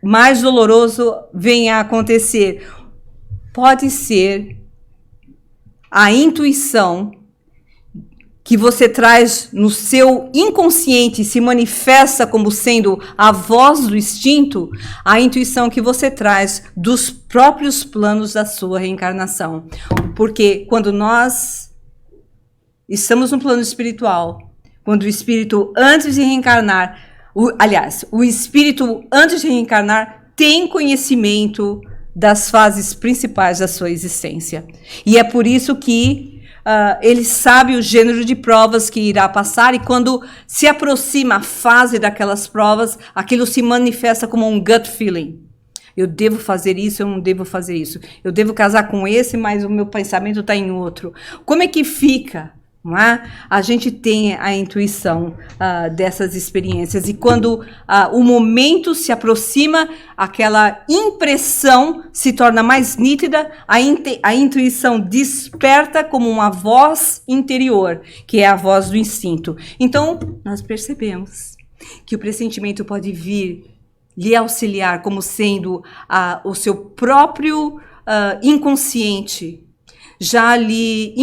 mais doloroso venha a acontecer. Pode ser a intuição que você traz no seu inconsciente e se manifesta como sendo a voz do instinto, a intuição que você traz dos próprios planos da sua reencarnação. Porque quando nós estamos no plano espiritual, quando o espírito antes de reencarnar, o espírito antes de reencarnar tem conhecimento das fases principais da sua existência. E é por isso que ele sabe o gênero de provas que irá passar, e quando se aproxima a fase daquelas provas, aquilo se manifesta como um gut feeling. Eu devo fazer isso, eu não devo fazer isso. Eu devo casar com esse, mas o meu pensamento está em outro. Como é que fica? Não é? A gente tem a intuição dessas experiências, e quando o momento se aproxima, aquela impressão se torna mais nítida, a intuição desperta como uma voz interior, que é a voz do instinto. Então, nós percebemos que o pressentimento pode vir lhe auxiliar como sendo o seu próprio inconsciente, já lhe...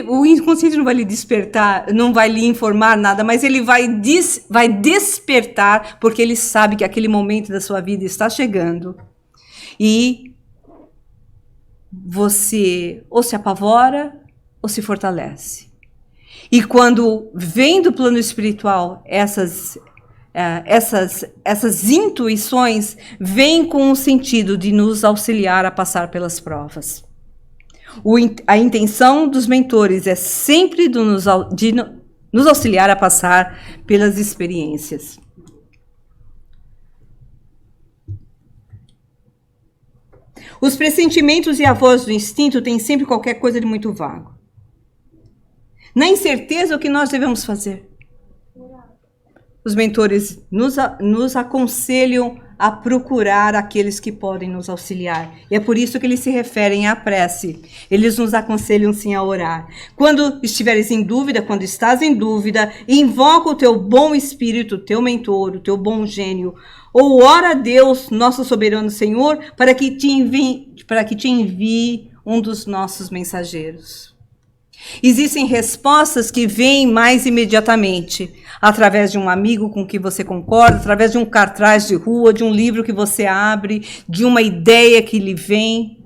o inconsciente não vai lhe despertar, não vai lhe informar nada, mas ele vai despertar, porque ele sabe que aquele momento da sua vida está chegando. E você ou se apavora ou se fortalece. E quando vem do plano espiritual essas intuições, vêm com o sentido de nos auxiliar a passar pelas provas. A intenção dos mentores é sempre de nos auxiliar a passar pelas experiências. Os pressentimentos e a voz do instinto têm sempre qualquer coisa de muito vago. Na incerteza, o que nós devemos fazer? Os mentores nos aconselham a procurar aqueles que podem nos auxiliar. E é por isso que eles se referem à prece. Eles nos aconselham sim a orar. Quando estiveres em dúvida, quando estás em dúvida, invoca o teu bom espírito, o teu mentor, o teu bom gênio, ou ora a Deus, nosso soberano Senhor, para que te envie um dos nossos mensageiros. Existem respostas que vêm mais imediatamente, através de um amigo com quem você concorda, através de um cartaz de rua, de um livro que você abre, de uma ideia que lhe vem.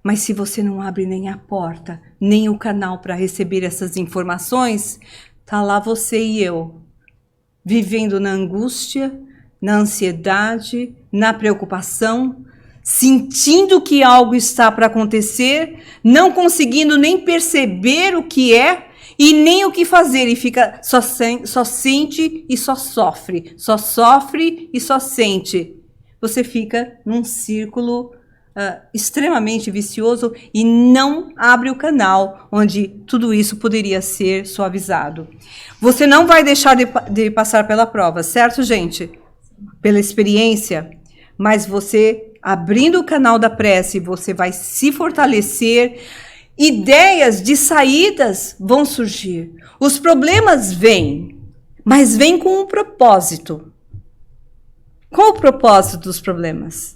Mas se você não abre nem a porta, nem o canal para receber essas informações, tá lá você e eu, vivendo na angústia, na ansiedade, na preocupação, sentindo que algo está para acontecer, não conseguindo nem perceber o que é e nem o que fazer, e fica só sente e só sofre e só sente. Você fica num círculo extremamente vicioso e não abre o canal onde tudo isso poderia ser suavizado. Você não vai deixar de passar pela prova, certo, gente? Pela experiência, mas você, abrindo o canal da prece, você vai se fortalecer, ideias de saídas vão surgir. Os problemas vêm, mas vêm com um propósito. Qual o propósito dos problemas?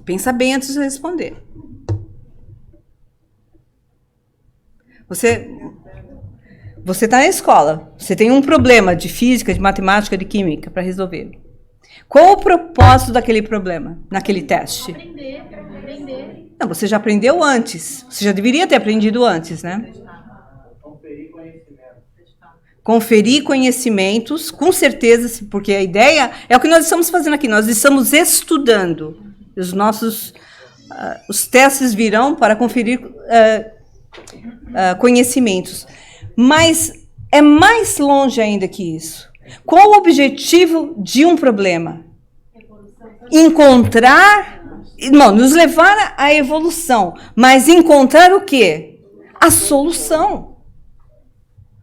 Pensa bem antes de responder. Você está na escola, você tem um problema de física, de matemática, de química para resolver. Qual o propósito daquele problema, naquele teste? Aprender. Não, você já aprendeu antes. Você já deveria ter aprendido antes, né? Conferir conhecimentos, com certeza, porque a ideia é o que nós estamos fazendo aqui. Nós estamos estudando. Os testes virão para conferir conhecimentos. Mas é mais longe ainda que isso. Qual o objetivo de um problema? Nos levar à evolução, mas encontrar o quê? A solução.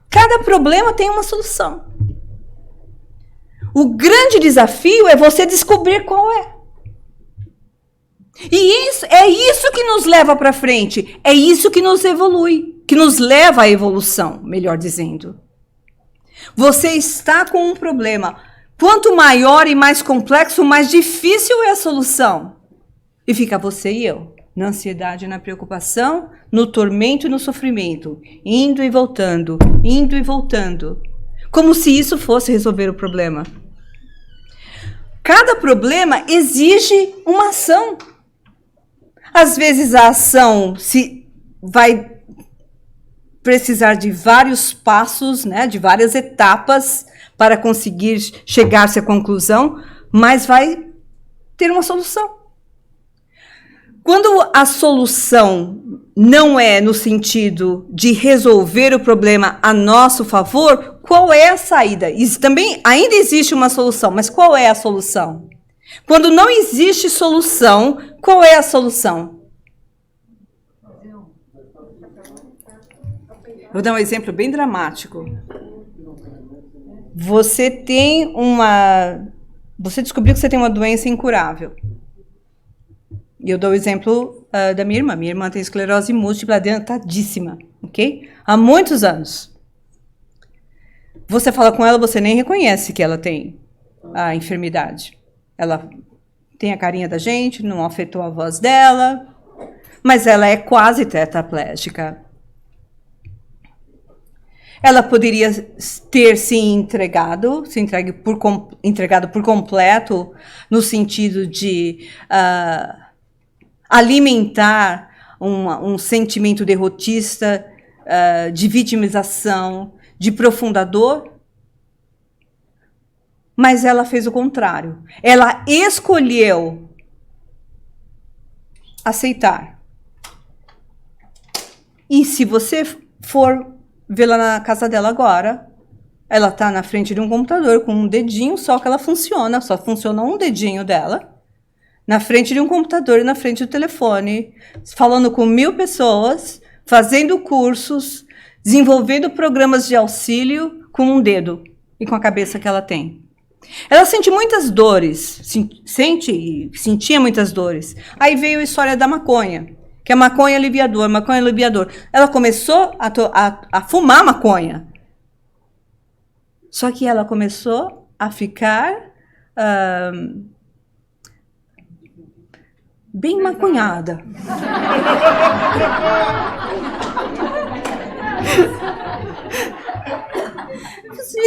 Cada problema tem uma solução. O grande desafio é você descobrir qual é. E é isso que nos leva para frente, é isso que nos evolui, que nos leva à evolução, melhor dizendo. Você está com um problema. Quanto maior e mais complexo, mais difícil é a solução. E fica você e eu, na ansiedade, na preocupação, no tormento e no sofrimento, indo e voltando, como se isso fosse resolver o problema. Cada problema exige uma ação. Às vezes a ação vai precisar de vários passos, né, de várias etapas para conseguir chegar-se à conclusão, mas vai ter uma solução. Quando a solução não é no sentido de resolver o problema a nosso favor, qual é a saída? Também ainda existe uma solução, mas qual é a solução? Quando não existe solução, qual é a solução? Vou dar um exemplo bem dramático. Você descobriu que você tem uma doença incurável. E eu dou o exemplo da minha irmã. Minha irmã tem esclerose múltipla adiantadíssima, ok? Há muitos anos. Você fala com ela, você nem reconhece que ela tem a enfermidade. Ela tem a carinha da gente, não afetou a voz dela, mas ela é quase tetraplégica. Ela poderia ter se entregado por completo, no sentido de alimentar um sentimento derrotista, de vitimização, de profunda dor. Mas ela fez o contrário. Ela escolheu aceitar. E se você for vê-la na casa dela agora, ela está na frente de um computador com um dedinho, só que ela funciona, só funciona um dedinho dela, na frente de um computador e na frente do telefone, falando com 1000 pessoas, fazendo cursos, desenvolvendo programas de auxílio com um dedo e com a cabeça que ela tem. Ela sente muitas dores, sentia muitas dores. Aí veio a história da maconha, que é maconha aliviador. Ela começou a fumar maconha. Só que ela começou a ficar bem maconhada.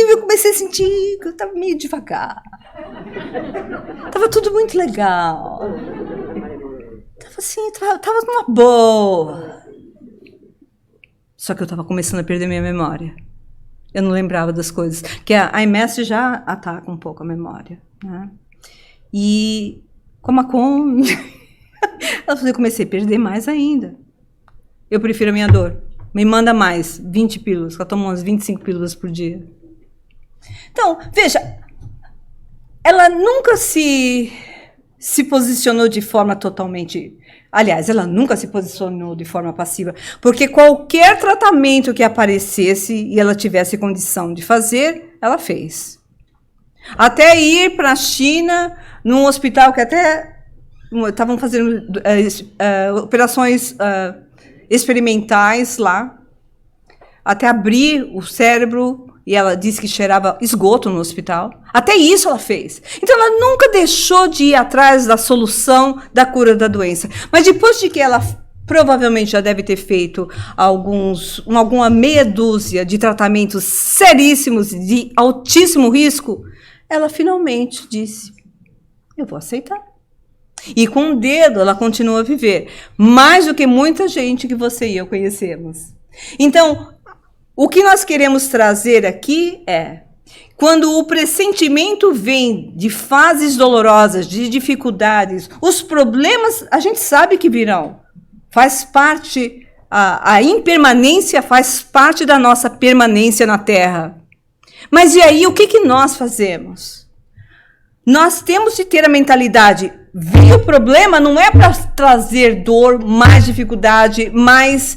Eu comecei a sentir que eu estava meio devagar. Tava tudo muito legal. Tava assim, tava numa boa. Só que eu tava começando a perder minha memória. Eu não lembrava das coisas. Que a MS já ataca um pouco a memória, né? E com a maconha, eu comecei a perder mais ainda. Eu prefiro a minha dor. Me manda mais, 20 pílulas, que eu tomo umas 25 pílulas por dia. Então, veja, ela nunca se posicionou de forma totalmente... Aliás, ela nunca se posicionou de forma passiva, porque qualquer tratamento que aparecesse e ela tivesse condição de fazer, ela fez. Até ir para a China, num hospital que até estavam fazendo operações experimentais lá, até abrir o cérebro, e ela disse que cheirava esgoto no hospital. Até isso ela fez. Então ela nunca deixou de ir atrás da solução da cura da doença. Mas depois de que ela provavelmente já deve ter feito alguma meia dúzia de tratamentos seríssimos de altíssimo risco, ela finalmente disse, eu vou aceitar. E com um dedo ela continua a viver. Mais do que muita gente que você e eu conhecemos. Então, o que nós queremos trazer aqui é, quando o pressentimento vem de fases dolorosas, de dificuldades, os problemas a gente sabe que virão. Faz parte, a impermanência faz parte da nossa permanência na Terra. Mas e aí, o que nós fazemos? Nós temos de ter a mentalidade, veio o problema, não é para trazer dor, mais dificuldade, mais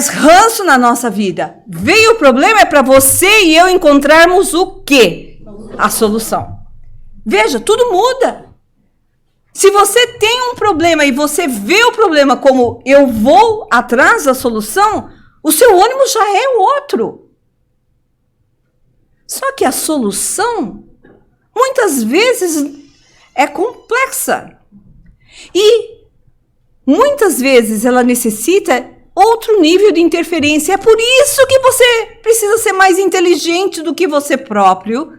ranço na nossa vida. Veio o problema, é para você e eu encontrarmos o quê? a solução. Veja, tudo muda. Se você tem um problema e você vê o problema como eu vou atrás da solução, o seu ânimo já é outro. Só que a solução, muitas vezes, é complexa. E, muitas vezes, ela necessita outro nível de interferência. É por isso que você precisa ser mais inteligente do que você próprio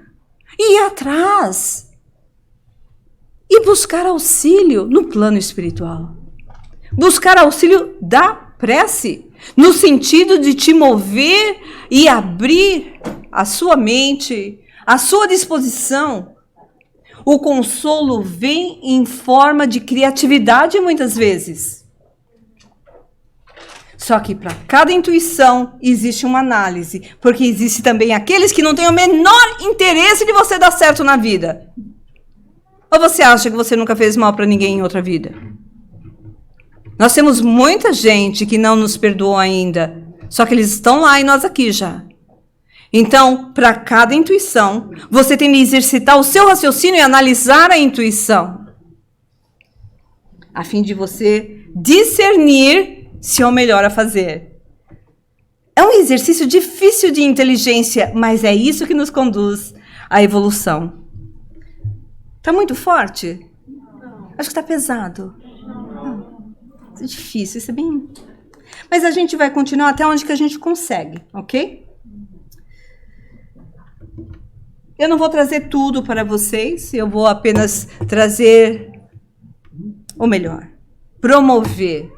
e ir atrás. E buscar auxílio no plano espiritual. Buscar auxílio da prece, no sentido de te mover e abrir a sua mente, a sua disposição. O consolo vem em forma de criatividade muitas vezes. Só que para cada intuição existe uma análise, porque existe também aqueles que não têm o menor interesse de você dar certo na vida. Ou você acha que você nunca fez mal para ninguém em outra vida? Nós temos muita gente que não nos perdoou ainda, só que eles estão lá e nós aqui já. Então, para cada intuição, você tem de exercitar o seu raciocínio e analisar a intuição, a fim de você discernir se é o melhor a fazer. É um exercício difícil de inteligência, mas é isso que nos conduz à evolução. Tá muito forte? Acho que tá pesado. Isso é difícil, isso é bem... Mas a gente vai continuar até onde que a gente consegue, ok? Eu não vou trazer tudo para vocês, eu vou apenas trazer o melhor. Promover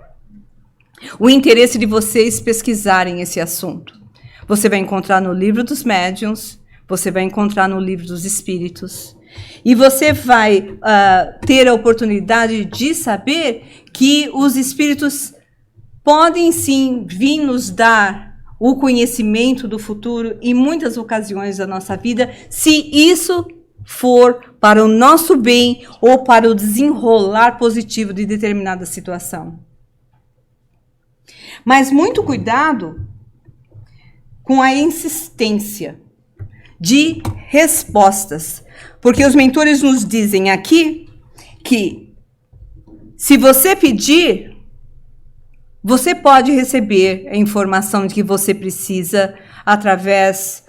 o interesse de vocês pesquisarem esse assunto. Você vai encontrar no livro dos médiuns, você vai encontrar no livro dos espíritos. E você vai ter a oportunidade de saber que os espíritos podem sim vir nos dar o conhecimento do futuro em muitas ocasiões da nossa vida, se isso for para o nosso bem ou para o desenrolar positivo de determinada situação. Mas muito cuidado com a insistência de respostas. Porque os mentores nos dizem aqui que se você pedir, você pode receber a informação de que você precisa através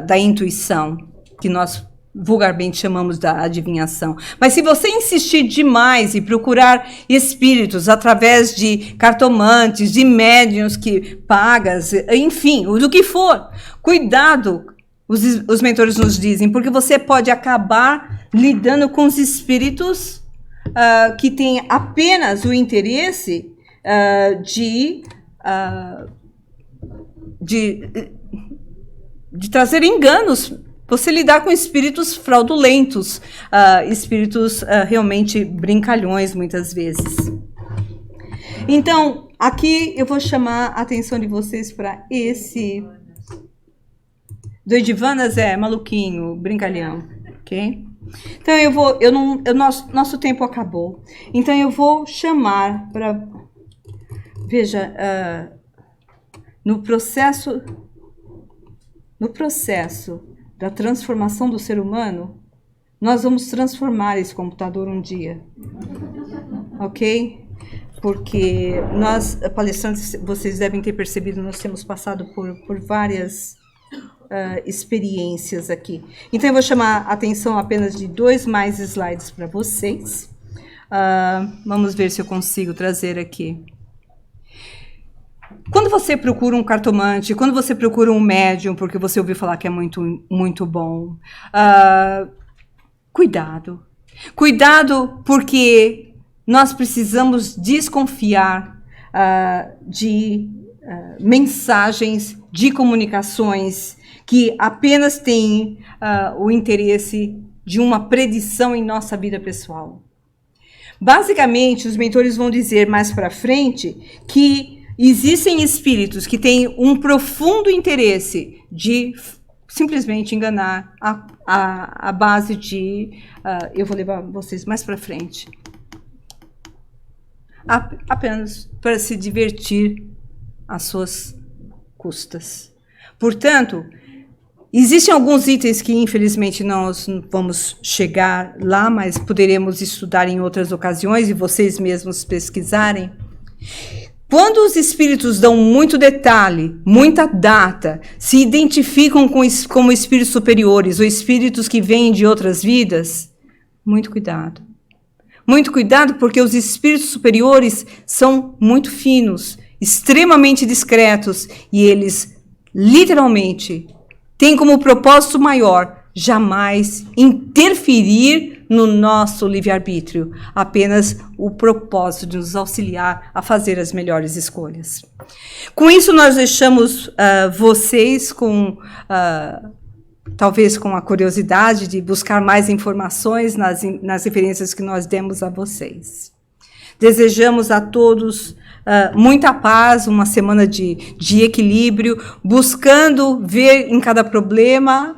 da intuição, que nós vulgarmente chamamos da adivinhação. Mas se você insistir demais e procurar espíritos através de cartomantes, de médiuns que pagas, enfim, do que for, cuidado. Os mentores nos dizem, porque você pode acabar lidando com os espíritos que têm apenas o interesse de trazer enganos. Você lidar com espíritos fraudulentos, espíritos realmente brincalhões, muitas vezes. Então, aqui eu vou chamar a atenção de vocês para esse... Doidivanas é maluquinho, brincalhão, ok? Então nosso tempo acabou. Então eu vou chamar para... Veja, no processo da transformação do ser humano, nós vamos transformar esse computador um dia, ok? Porque nós, palestrantes, vocês devem ter percebido, nós temos passado por várias... experiências aqui. Então, eu vou chamar a atenção apenas de 2 mais slides para vocês. Vamos ver se eu consigo trazer aqui. Quando você procura um cartomante, quando você procura um médium, porque você ouviu falar que é muito, muito bom, cuidado. Cuidado, porque nós precisamos desconfiar de mensagens, de comunicações que apenas têm o interesse de uma predição em nossa vida pessoal. Basicamente, os mentores vão dizer mais para frente que existem espíritos que têm um profundo interesse de simplesmente enganar a base de... eu vou levar vocês mais para frente. Apenas para se divertir às suas custas. Portanto, Existem alguns itens que, infelizmente, nós não vamos chegar lá, mas poderemos estudar em outras ocasiões e vocês mesmos pesquisarem. Quando os espíritos dão muito detalhe, muita data, se identificam como espíritos superiores ou espíritos que vêm de outras vidas, muito cuidado. Muito cuidado, porque os espíritos superiores são muito finos, extremamente discretos, e eles, literalmente, têm como propósito maior jamais interferir no nosso livre-arbítrio, apenas o propósito de nos auxiliar a fazer as melhores escolhas. Com isso, nós deixamos vocês com, talvez com a curiosidade de buscar mais informações nas referências que nós demos a vocês. Desejamos a todos muita paz, uma semana de equilíbrio, buscando ver em cada problema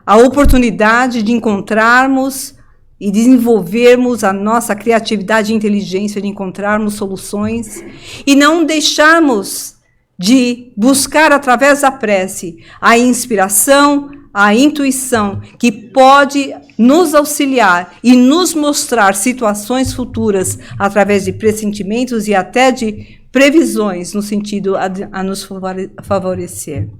a oportunidade de encontrarmos e desenvolvermos a nossa criatividade e inteligência de encontrarmos soluções e não deixarmos de buscar através da prece a inspiração, a intuição que pode nos auxiliar e nos mostrar situações futuras através de pressentimentos e até de previsões no sentido a nos favorecer.